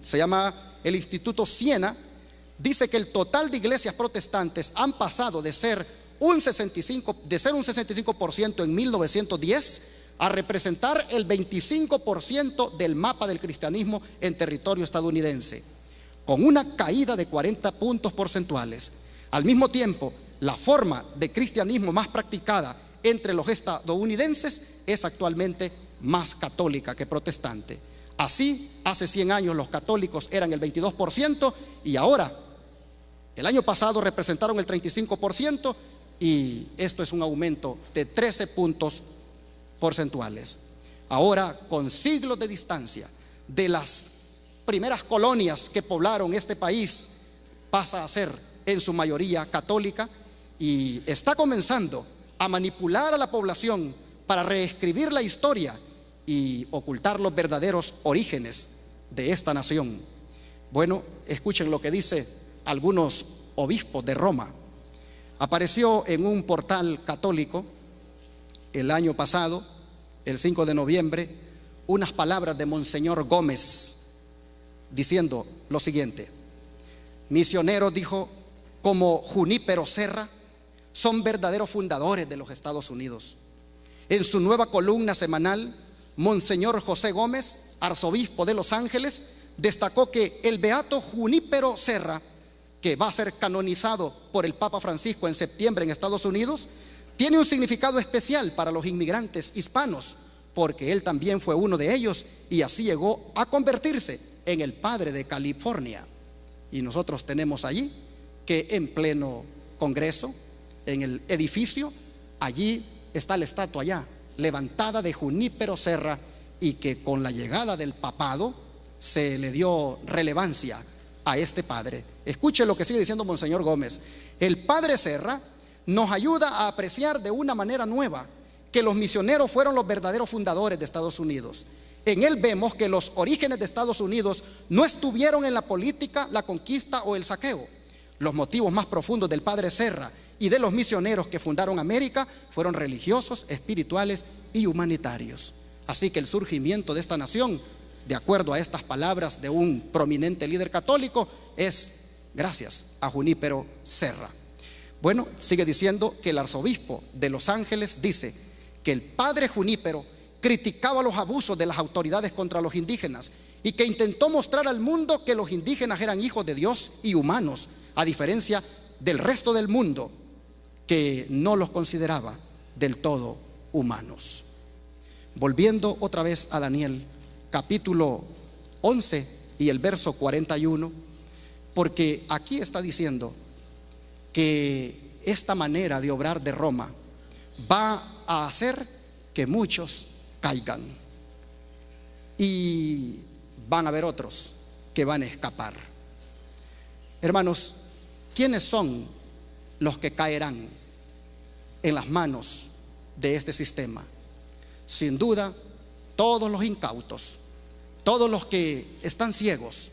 se llama el Instituto Siena, dice que el total de iglesias protestantes han pasado de ser un 65% en 1910 a representar el 25% del mapa del cristianismo en territorio estadounidense, con una caída de 40 puntos porcentuales. Al mismo tiempo, la forma de cristianismo más practicada entre los estadounidenses es actualmente más católica que protestante. Así, hace 100 años los católicos eran el 22% y ahora, el año pasado representaron el 35%, y esto es un aumento de 13 puntos porcentuales. Ahora, con siglos de distancia de las primeras colonias que poblaron este país, pasa a ser en su mayoría católica y está comenzando a manipular a la población para reescribir la historia y ocultar los verdaderos orígenes de esta nación. Bueno, escuchen lo que dice algunos obispos de Roma. Apareció en un portal católico el año pasado, el 5 de noviembre, unas palabras de Monseñor Gómez diciendo lo siguiente: misioneros, dijo, como Junípero Serra son verdaderos fundadores de los Estados Unidos. En su nueva columna semanal, Monseñor José Gómez, arzobispo de Los Ángeles, destacó que el beato Junípero Serra, que va a ser canonizado por el Papa Francisco en septiembre en Estados Unidos, tiene un significado especial para los inmigrantes hispanos, porque él también fue uno de ellos y así llegó a convertirse en el padre de California. Y nosotros tenemos allí que en pleno Congreso, en el edificio, allí está la estatua ya levantada de Junípero Serra, y que con la llegada del papado se le dio relevancia a este padre. Escuche lo que sigue diciendo Monseñor Gómez: el padre Serra nos ayuda a apreciar de una manera nueva que los misioneros fueron los verdaderos fundadores de Estados Unidos. En él vemos que los orígenes de Estados Unidos no estuvieron en la política, la conquista o el saqueo. Los motivos más profundos del padre Serra y de los misioneros que fundaron América fueron religiosos, espirituales y humanitarios. Así que el surgimiento de esta nación, de acuerdo a estas palabras de un prominente líder católico, es gracias a Junípero Serra. Bueno, sigue diciendo que el arzobispo de Los Ángeles dice que el padre Junípero criticaba los abusos de las autoridades contra los indígenas y que intentó mostrar al mundo que los indígenas eran hijos de Dios y humanos, a diferencia del resto del mundo, que no los consideraba del todo humanos. Volviendo otra vez a Daniel, capítulo 11 y el verso 41, porque aquí está diciendo que esta manera de obrar de Roma va a hacer que muchos caigan y van a haber otros que van a escapar. Hermanos, ¿quiénes son los que caerán en las manos de este sistema? Sin duda, todos los incautos, todos los que están ciegos,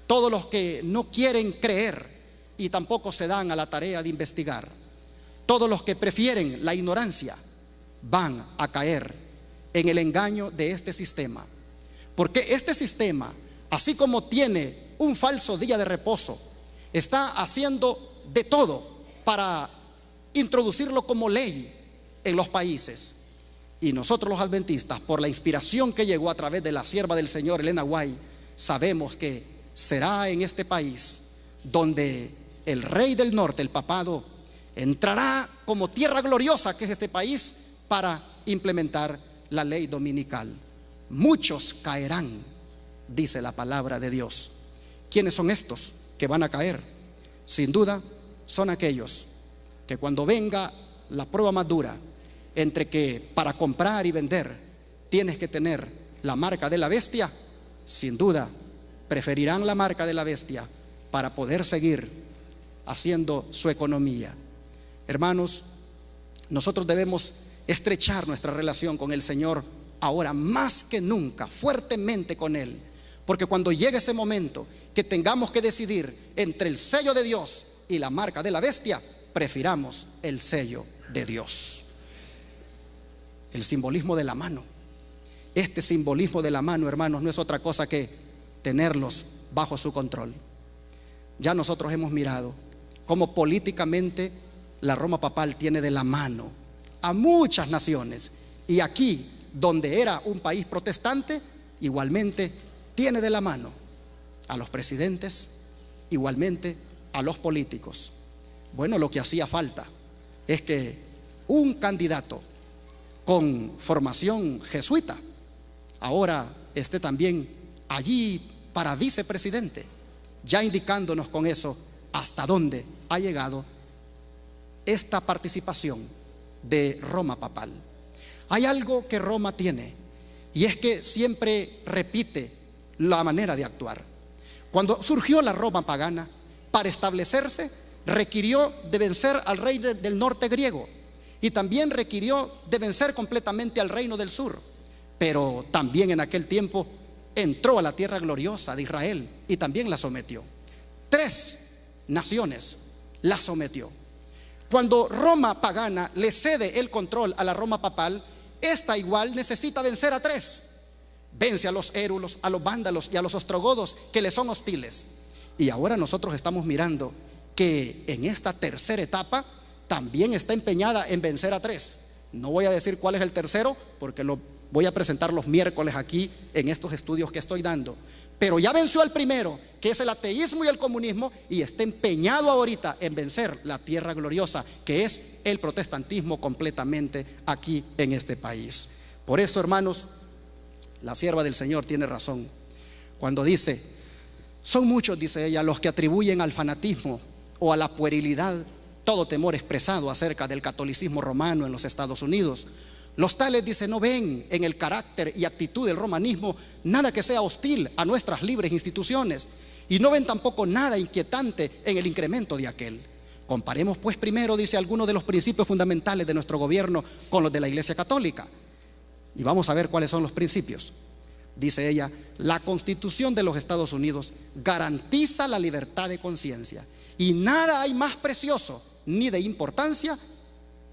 todos los que no quieren creer y tampoco se dan a la tarea de investigar, todos los que prefieren la ignorancia, van a caer en el engaño de este sistema. Porque este sistema, así como tiene un falso día de reposo, está haciendo de todo para introducirlo como ley en los países. Y nosotros los adventistas, por la inspiración que llegó a través de la sierva del Señor, Elena White, sabemos que será en este país donde el rey del norte, el papado, entrará como tierra gloriosa que es este país para implementar la ley dominical. Muchos caerán, dice la palabra de Dios. ¿Quiénes son estos que van a caer? Sin duda son aquellos que cuando venga la prueba más dura, entre que para comprar y vender tienes que tener la marca de la bestia, sin duda preferirán la marca de la bestia para poder seguir haciendo su economía. Hermanos, nosotros debemos estrechar nuestra relación con el Señor ahora más que nunca, fuertemente con Él, porque cuando llegue ese momento que tengamos que decidir entre el sello de Dios y la marca de la bestia, prefiramos el sello de Dios. El simbolismo de la mano, este simbolismo de la mano, hermanos, no es otra cosa que tenerlos bajo su control. Ya nosotros hemos mirado cómo políticamente la Roma papal tiene de la mano a muchas naciones, y aquí, donde era un país protestante, igualmente tiene de la mano a los presidentes, igualmente a los políticos. Bueno, lo que hacía falta es que un candidato con formación jesuita ahora esté también allí para vicepresidente, ya indicándonos con eso hasta dónde ha llegado esta participación de Roma papal. Hay algo que Roma tiene, y es que siempre repite la manera de actuar. Cuando surgió la Roma pagana, para establecerse requirió de vencer al rey del norte griego, y también requirió de vencer completamente al reino del sur. Pero también en aquel tiempo entró a la tierra gloriosa de Israel y también la sometió. 3 naciones la sometió. Cuando Roma pagana le cede el control a la Roma papal, esta igual necesita vencer a 3. Vence a los érulos, a los vándalos y a los ostrogodos que le son hostiles. Y ahora nosotros estamos mirando que en esta tercera etapa también está empeñada en vencer a 3. No voy a decir cuál es el tercero, porque lo voy a presentar los miércoles aquí en estos estudios que estoy dando. Pero ya venció al primero, que es el ateísmo y el comunismo, y está empeñado ahorita en vencer la tierra gloriosa, que es el protestantismo completamente aquí en este país. Por eso, hermanos, la sierva del Señor tiene razón cuando dice: son muchos, dice ella, los que atribuyen al fanatismo o a la puerilidad todo temor expresado acerca del catolicismo romano en los Estados Unidos. Los tales, dice, no ven en el carácter y actitud del romanismo nada que sea hostil a nuestras libres instituciones, y no ven tampoco nada inquietante en el incremento de aquel. Comparemos pues primero, dice, algunos de los principios fundamentales de nuestro gobierno con los de la Iglesia Católica, y vamos a ver cuáles son los principios. Dice ella: la Constitución de los Estados Unidos garantiza la libertad de conciencia, y nada hay más precioso ni de importancia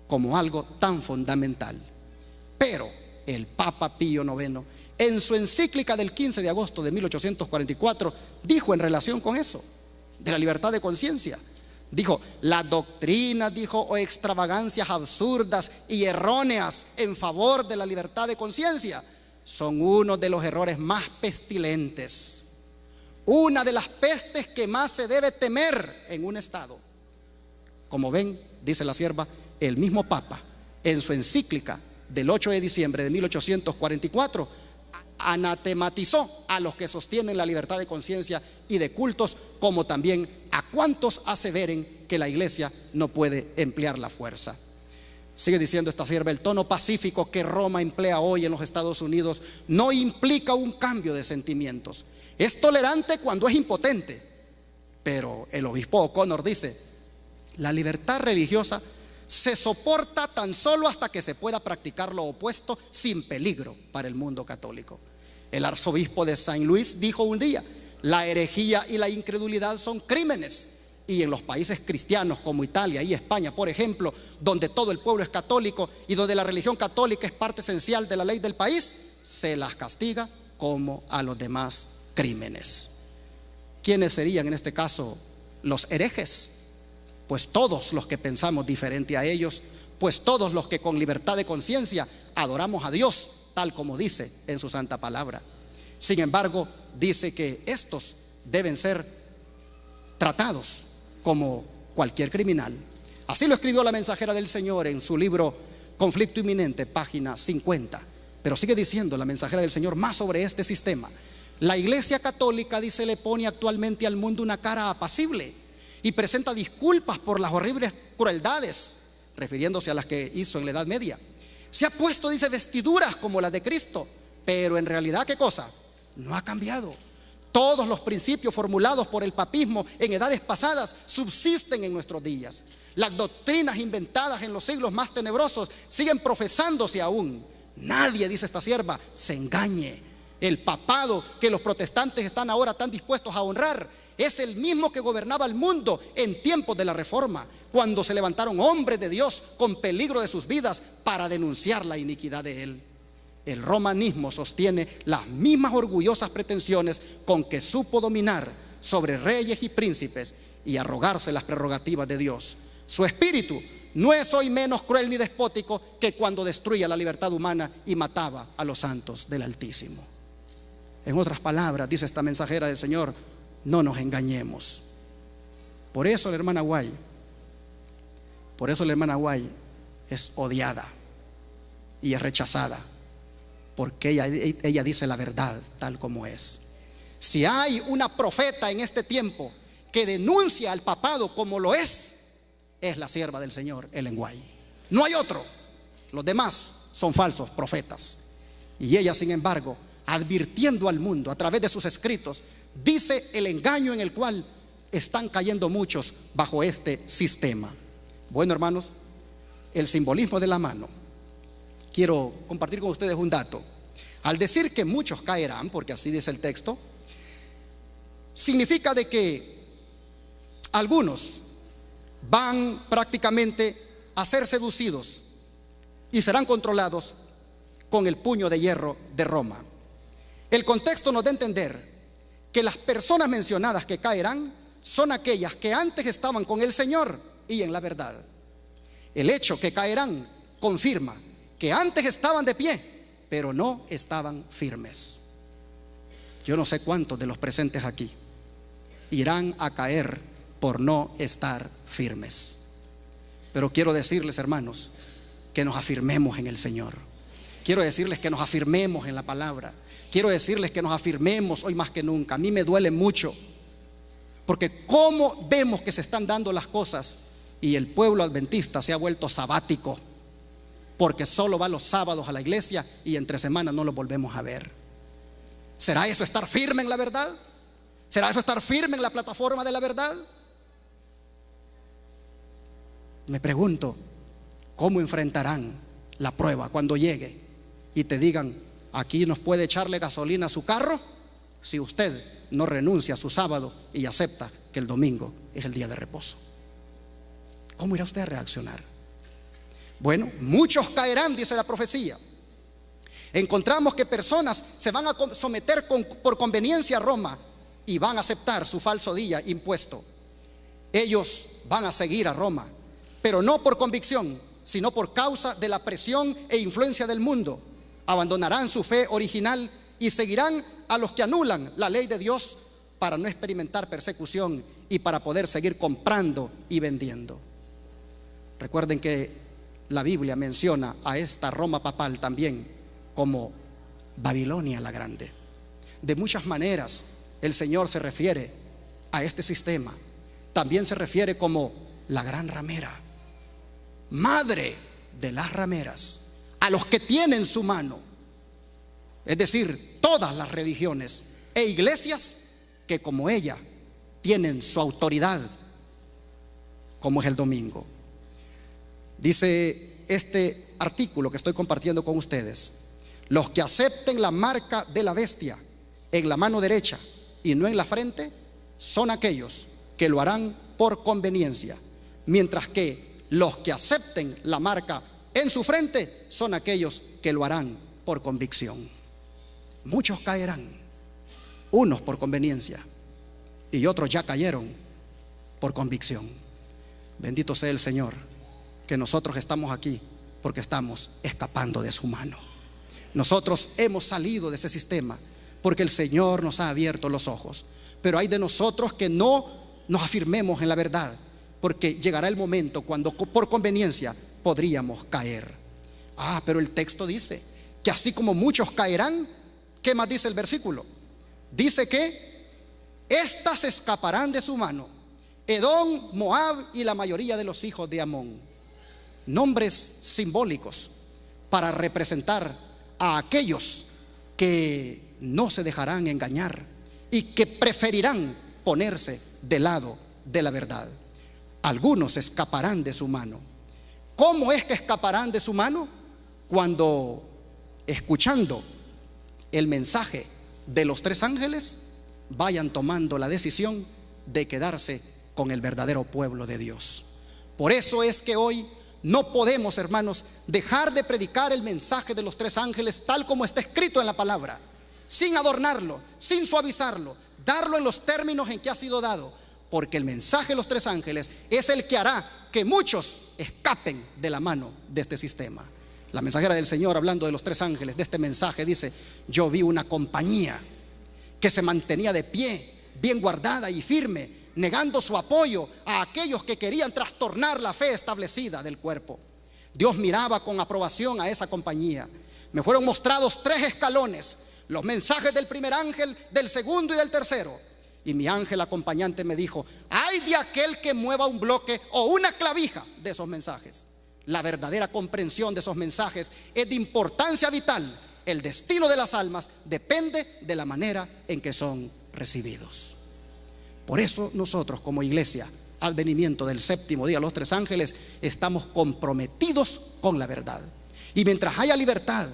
como algo tan fundamental. Pero el Papa Pío IX, en su encíclica del 15 de agosto de 1844, dijo en relación con eso, de la libertad de conciencia, dijo: las doctrinas, dijo, o extravagancias absurdas y erróneas en favor de la libertad de conciencia son uno de los errores más pestilentes, una de las pestes que más se debe temer en un Estado. Como ven, dice la sierva, el mismo Papa, en su encíclica del 8 de diciembre de 1844, anatematizó a los que sostienen la libertad de conciencia y de cultos, como también ¿a cuántos aseveren que la iglesia no puede emplear la fuerza? Sigue diciendo esta sierva: el tono pacífico que Roma emplea hoy en los Estados Unidos no implica un cambio de sentimientos. Es tolerante cuando es impotente. Pero el obispo O'Connor dice: la libertad religiosa se soporta tan solo hasta que se pueda practicar lo opuesto sin peligro para el mundo católico. El arzobispo de Saint Louis dijo un día: la herejía y la incredulidad son crímenes. Y en los países cristianos como Italia y España, por ejemplo, donde todo el pueblo es católico y donde la religión católica es parte esencial de la ley del país, se las castiga como a los demás crímenes. ¿Quiénes serían en este caso los herejes? Pues todos los que pensamos diferente a ellos, pues todos los que con libertad de conciencia adoramos a Dios, tal como dice en su santa palabra. Sin embargo, dice que estos deben ser tratados como cualquier criminal. Así lo escribió la mensajera del Señor en su libro Conflicto Inminente, página 50. Pero sigue diciendo la mensajera del Señor más sobre este sistema. La Iglesia Católica, dice, le pone actualmente al mundo una cara apacible y presenta disculpas por las horribles crueldades, refiriéndose a las que hizo en la Edad Media. Se ha puesto, dice, vestiduras como las de Cristo, pero en realidad, ¿qué cosa? No ha cambiado. Todos los principios formulados por el papismo en edades pasadas subsisten en nuestros días. Las doctrinas inventadas en los siglos más tenebrosos siguen profesándose aún. Nadie, dice esta sierva, se engañe. El papado que los protestantes están ahora tan dispuestos a honrar es el mismo que gobernaba el mundo en tiempos de la Reforma, cuando se levantaron hombres de Dios con peligro de sus vidas para denunciar la iniquidad de él. El romanismo sostiene las mismas orgullosas pretensiones con que supo dominar sobre reyes y príncipes y arrogarse las prerrogativas de Dios. Su espíritu no es hoy menos cruel ni despótico que cuando destruía la libertad humana y mataba a los santos del Altísimo. En otras palabras, dice esta mensajera del Señor, no nos engañemos. Por eso la hermana White es odiada y es rechazada, porque ella dice la verdad tal como es. Si hay una profeta en este tiempo que denuncia al papado como lo es la sierva del Señor, Ellen White. No hay otro. Los demás son falsos profetas. Y ella, sin embargo, advirtiendo al mundo a través de sus escritos, dice el engaño en el cual están cayendo muchos bajo este sistema. Bueno, hermanos, el simbolismo de la mano. Quiero compartir con ustedes un dato. Al decir que muchos caerán, porque así dice el texto, significa de que algunos van prácticamente a ser seducidos y serán controlados con el puño de hierro de Roma. El contexto nos da a entender que las personas mencionadas que caerán son aquellas que antes estaban con el Señor y en la verdad. El hecho que caerán confirma que antes estaban de pie, pero no estaban firmes. Yo no sé cuántos de los presentes aquí irán a caer por no estar firmes. Pero quiero decirles, hermanos, que nos afirmemos en el Señor. Quiero decirles que nos afirmemos en la palabra. Quiero decirles que nos afirmemos hoy más que nunca. A mí me duele mucho, porque cómo vemos que se están dando las cosas y el pueblo adventista se ha vuelto sabático, porque solo va los sábados a la iglesia y entre semana no lo volvemos a ver. ¿Será eso estar firme en la verdad? ¿Será eso estar firme en la plataforma de la verdad? Me pregunto, ¿cómo enfrentarán la prueba cuando llegue y te digan: aquí nos puede echarle gasolina a su carro si usted no renuncia a su sábado y acepta que el domingo es el día de reposo? ¿Cómo irá usted a reaccionar? Bueno, muchos caerán, dice la profecía. Encontramos que personas se van a someter por conveniencia a Roma y van a aceptar su falso día impuesto. Ellos van a seguir a Roma, pero no por convicción, sino por causa de la presión e influencia del mundo. Abandonarán su fe original y seguirán a los que anulan la ley de Dios para no experimentar persecución y para poder seguir comprando y vendiendo. Recuerden que la Biblia menciona a esta Roma papal también como Babilonia la Grande. De muchas maneras el Señor se refiere a este sistema. también se refiere como la gran ramera, madre de las rameras, a los que tienen su mano, es decir, todas las religiones e iglesias que como ella tienen su autoridad, como es el domingo. Dice este artículo que estoy compartiendo con ustedes: los que acepten la marca de la bestia en la mano derecha y no en la frente son aquellos que lo harán por conveniencia, mientras que los que acepten la marca en su frente son aquellos que lo harán por convicción. Muchos caerán, unos por conveniencia y otros ya cayeron por convicción. Bendito sea el Señor, que nosotros estamos aquí porque estamos escapando de su mano. Nosotros hemos salido de ese sistema porque el Señor nos ha abierto los ojos. Pero hay de nosotros que no nos afirmemos en la verdad, porque llegará el momento cuando por conveniencia podríamos caer. Pero el texto dice que así como muchos caerán, ¿qué más dice el versículo? Dice que éstas escaparán de su mano: Edom, Moab y la mayoría de los hijos de Amón. Nombres simbólicos para representar a aquellos que no se dejarán engañar y que preferirán ponerse del lado de la verdad. Algunos escaparán de su mano. ¿Cómo es que escaparán de su mano? Cuando, escuchando el mensaje de los tres ángeles, vayan tomando la decisión de quedarse con el verdadero pueblo de Dios. Por eso es que hoy no podemos, hermanos, dejar de predicar el mensaje de los tres ángeles tal como está escrito en la palabra, sin adornarlo, sin suavizarlo, darlo en los términos en que ha sido dado, porque el mensaje de los tres ángeles es el que hará que muchos escapen de la mano de este sistema. La mensajera del Señor, hablando de los tres ángeles, de este mensaje, dice: yo vi una compañía que se mantenía de pie, bien guardada y firme, negando su apoyo a aquellos que querían trastornar la fe establecida del cuerpo. Dios miraba con aprobación a esa compañía. Me fueron mostrados tres escalones: los mensajes del primer ángel, del segundo y del tercero. Y mi ángel acompañante me dijo: ay de aquel que mueva un bloque o una clavija de esos mensajes. La verdadera comprensión de esos mensajes es de importancia vital. El destino de las almas depende de la manera en que son recibidos. Por eso nosotros, como iglesia, advenimiento del séptimo día, los tres ángeles, estamos comprometidos con la verdad. Y mientras haya libertad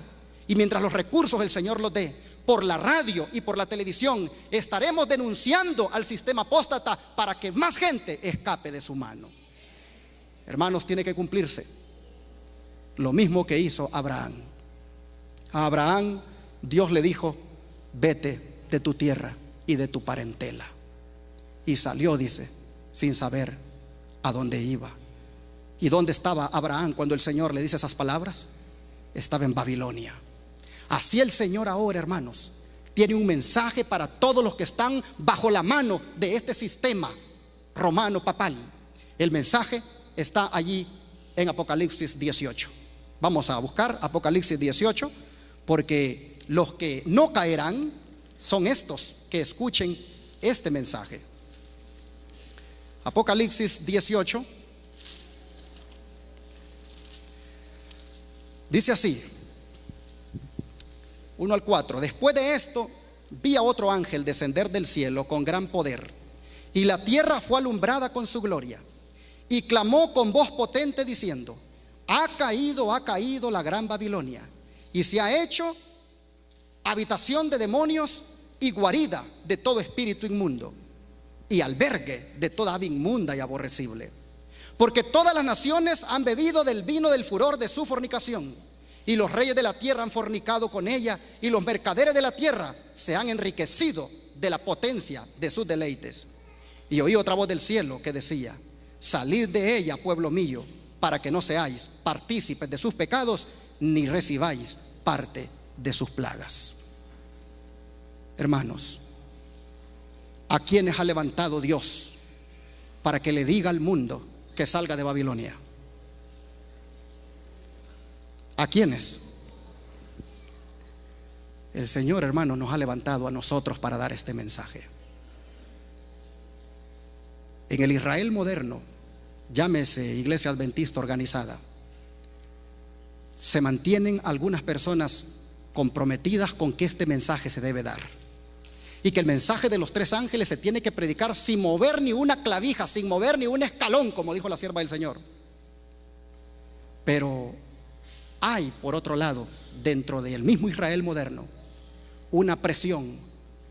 y mientras los recursos el Señor los dé, por la radio y por la televisión, estaremos denunciando al sistema apóstata para que más gente escape de su mano. Hermanos, tiene que cumplirse lo mismo que hizo Abraham. A Abraham Dios le dijo: vete de tu tierra y de tu parentela. Y salió, dice, sin saber a dónde iba. ¿Y dónde estaba Abraham cuando el Señor le dice esas palabras? Estaba en Babilonia. Así el Señor ahora, hermanos, tiene un mensaje para todos los que están bajo la mano de este sistema romano papal. El mensaje está allí en Apocalipsis 18. Vamos a buscar Apocalipsis 18, porque los que no caerán son estos que escuchen este mensaje. Apocalipsis 18 dice así, 1 al 4: después de esto vi a otro ángel descender del cielo con gran poder, y la tierra fue alumbrada con su gloria, y clamó con voz potente diciendo: ha caído la gran Babilonia, y se ha hecho habitación de demonios y guarida de todo espíritu inmundo, y albergue de toda ave inmunda y aborrecible. Porque todas las naciones han bebido del vino del furor de su fornicación, y los reyes de la tierra han fornicado con ella, y los mercaderes de la tierra se han enriquecido de la potencia de sus deleites. Y oí otra voz del cielo que decía: salid de ella, pueblo mío, para que no seáis partícipes de sus pecados, ni recibáis parte de sus plagas. Hermanos, ¿a quiénes ha levantado Dios para que le diga al mundo que salga de Babilonia? ¿A quiénes? El Señor, hermanos, nos ha levantado a nosotros para dar este mensaje. En el Israel moderno, llámese Iglesia Adventista organizada, se mantienen algunas personas comprometidas con que este mensaje se debe dar, y que el mensaje de los tres ángeles se tiene que predicar sin mover ni una clavija, sin mover ni un escalón, como dijo la sierva del Señor. Pero hay, por otro lado, dentro del mismo Israel moderno, una presión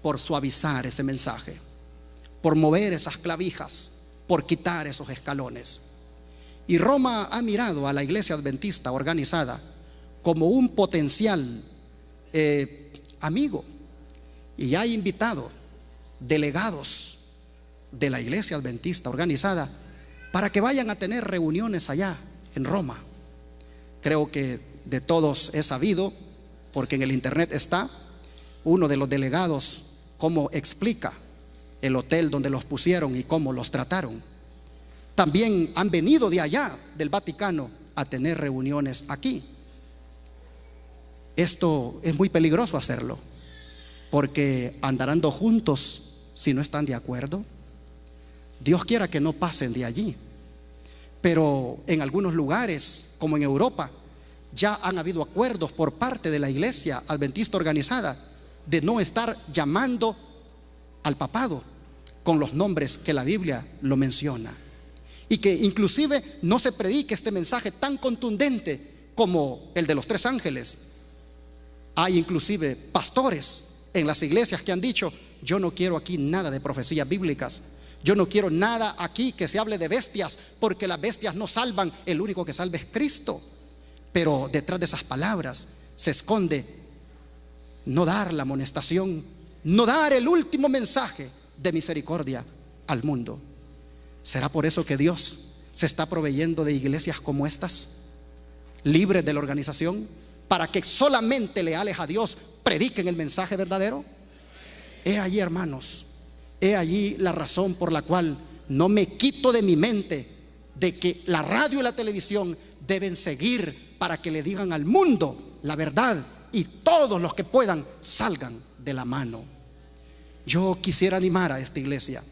por suavizar ese mensaje, por mover esas clavijas, por quitar esos escalones. Y Roma ha mirado a la Iglesia Adventista organizada como un potencial amigo, y ha invitado delegados de la Iglesia Adventista organizada para que vayan a tener reuniones allá en Roma. Creo que de todos es sabido, porque en el internet está uno de los delegados cómo explica el hotel donde los pusieron y cómo los trataron. También han venido de allá, del Vaticano, a tener reuniones aquí. Esto es muy peligroso hacerlo, porque andarán dos juntos si no están de acuerdo. Dios quiera que no pasen de allí, pero en algunos lugares, como en Europa, ya han habido acuerdos por parte de la Iglesia Adventista organizada de no estar llamando al papado con los nombres que la Biblia lo menciona, y que inclusive no se predique este mensaje tan contundente como el de los tres ángeles. Hay inclusive pastores en las iglesias que han dicho: yo no quiero aquí nada de profecías bíblicas, yo no quiero nada aquí que se hable de bestias, porque las bestias no salvan, el único que salva es Cristo. Pero detrás de esas palabras se esconde no dar la amonestación, no dar el último mensaje de misericordia al mundo. ¿Será por eso que Dios se está proveyendo de iglesias como estas, libres de la organización, para que solamente leales a Dios prediquen el mensaje verdadero? He allí, hermanos, he allí la razón por la cual no me quito de mi mente de que la radio y la televisión deben seguir para que le digan al mundo la verdad, y todos los que puedan salgan de la mano. Yo quisiera animar a esta iglesia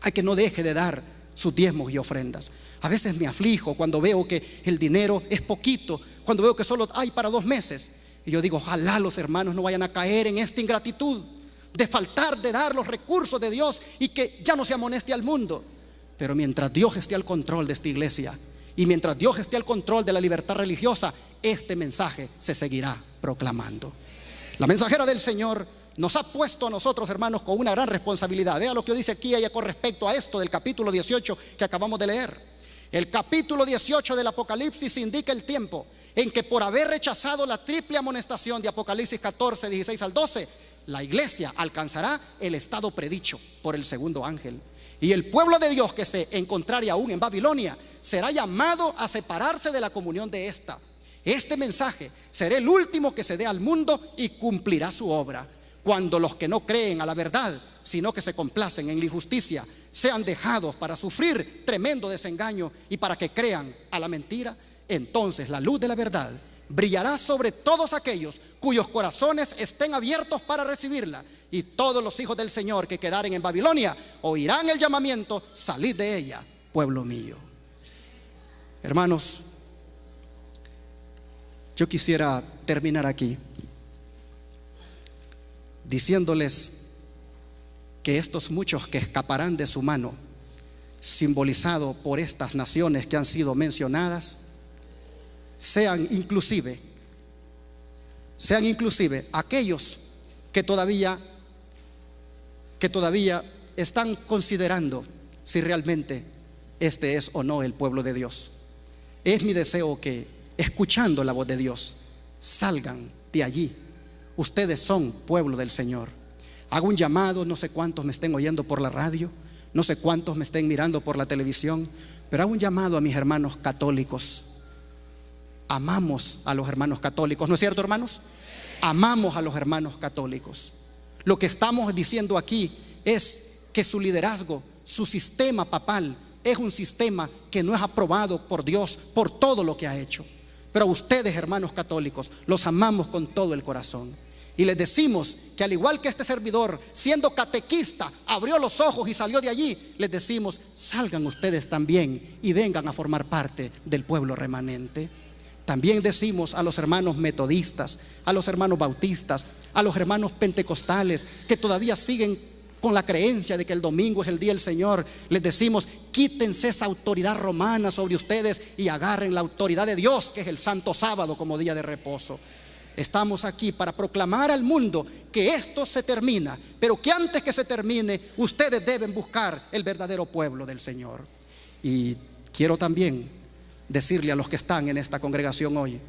a que no deje de dar sus diezmos y ofrendas. A veces me aflijo cuando veo que el dinero es poquito, cuando veo que solo hay para 2 meses, y yo digo: ojalá los hermanos no vayan a caer en esta ingratitud de faltar de dar los recursos de Dios y que ya no se amoneste al mundo. Pero mientras Dios esté al control de esta iglesia, y mientras Dios esté al control de la libertad religiosa, este mensaje se seguirá proclamando. La mensajera del Señor nos ha puesto a nosotros, hermanos, con una gran responsabilidad. Vea lo que dice aquí ella con respecto a esto del capítulo 18 que acabamos de leer. El capítulo 18 del Apocalipsis indica el tiempo en que, por haber rechazado la triple amonestación de Apocalipsis 14, 16 al 12, la iglesia alcanzará el estado predicho por el segundo ángel. Y el pueblo de Dios que se encontraría aún en Babilonia será llamado a separarse de la comunión de esta. Este mensaje será el último que se dé al mundo y cumplirá su obra. Cuando los que no creen a la verdad, sino que se complacen en la injusticia, sean dejados para sufrir tremendo desengaño y para que crean a la mentira, entonces la luz de la verdad brillará sobre todos aquellos cuyos corazones estén abiertos para recibirla, y todos los hijos del Señor que quedaren en Babilonia oirán el llamamiento: salid de ella, pueblo mío. Hermanos, yo quisiera terminar aquí diciéndoles que estos muchos que escaparán de su mano, simbolizado por estas naciones que han sido mencionadas, sean inclusive aquellos que todavía están considerando si realmente este es o no el pueblo de Dios. Es mi deseo que, escuchando la voz de Dios, salgan de allí. Ustedes son pueblo del Señor. Hago un llamado, no sé cuántos me estén oyendo por la radio, no sé cuántos me estén mirando por la televisión, pero hago un llamado a mis hermanos católicos. Amamos a los hermanos católicos, ¿no es cierto, hermanos? Amamos a los hermanos católicos. Lo que estamos diciendo aquí es que su liderazgo, su sistema papal, es un sistema que no es aprobado por Dios por todo lo que ha hecho. Pero a ustedes, hermanos católicos, los amamos con todo el corazón. Y les decimos que al igual que este servidor, siendo catequista, abrió los ojos y salió de allí, les decimos: salgan ustedes también y vengan a formar parte del pueblo remanente. También decimos a los hermanos metodistas, a los hermanos bautistas, a los hermanos pentecostales que todavía siguen con la creencia de que el domingo es el día del Señor, les decimos: quítense esa autoridad romana sobre ustedes y agarren la autoridad de Dios, que es el santo sábado como día de reposo. Estamos aquí para proclamar al mundo que esto se termina, pero que antes que se termine, ustedes deben buscar el verdadero pueblo del Señor. Y quiero también decirle a los que están en esta congregación hoy,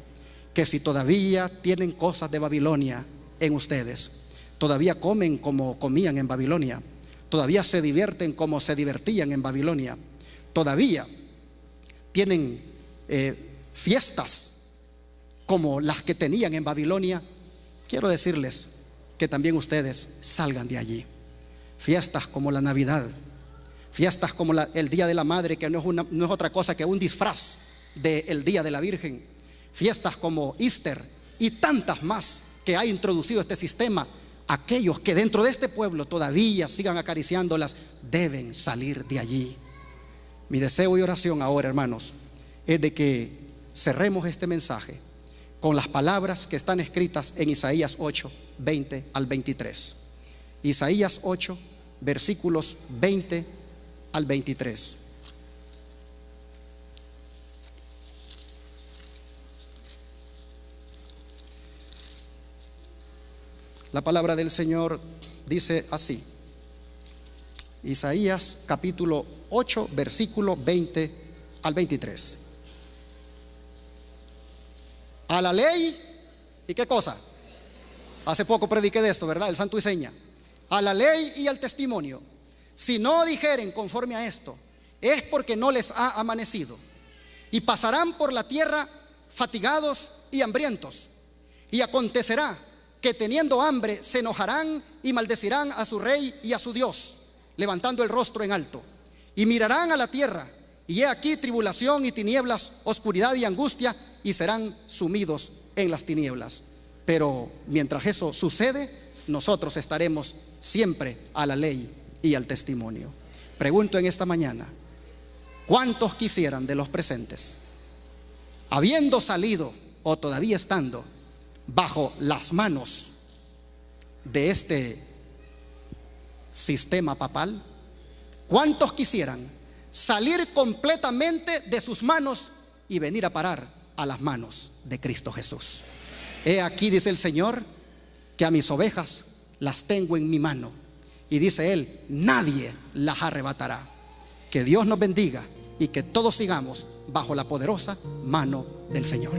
que si todavía tienen cosas de Babilonia en ustedes, todavía comen como comían en Babilonia, todavía se divierten como se divertían en Babilonia, todavía tienen fiestas como las que tenían en Babilonia, quiero decirles que también ustedes salgan de allí. Fiestas como la Navidad, fiestas como el Día de la Madre, que no es otra cosa que un disfraz del Día de la Virgen, fiestas como Easter y tantas más que ha introducido este sistema. Aquellos que dentro de este pueblo todavía sigan acariciándolas deben salir de allí. Mi deseo y oración ahora, hermanos, es de que cerremos este mensaje con las palabras que están escritas en Isaías 8, 20 al 23. Isaías 8, versículos 20 al 23. La palabra del Señor dice así. Isaías capítulo 8, versículo 20 al 23. A la ley, ¿y qué cosa? Hace poco prediqué de esto, ¿verdad? El santo y seña. A la ley y al testimonio. Si no dijeren conforme a esto, es porque no les ha amanecido. Y pasarán por la tierra fatigados y hambrientos. Y acontecerá que teniendo hambre se enojarán y maldecirán a su rey y a su Dios, levantando el rostro en alto. Y mirarán a la tierra, y he aquí tribulación y tinieblas, oscuridad y angustia, y serán sumidos en las tinieblas. Pero mientras eso sucede, nosotros estaremos siempre a la ley y al testimonio. Pregunto en esta mañana: ¿cuántos quisieran de los presentes, habiendo salido o todavía estando bajo las manos de este sistema papal, cuántos quisieran salir completamente de sus manos y venir a parar a las manos de Cristo Jesús? He aquí, dice el Señor, que a mis ovejas las tengo en mi mano, y dice Él: nadie las arrebatará. Que Dios nos bendiga y que todos sigamos bajo la poderosa mano del Señor.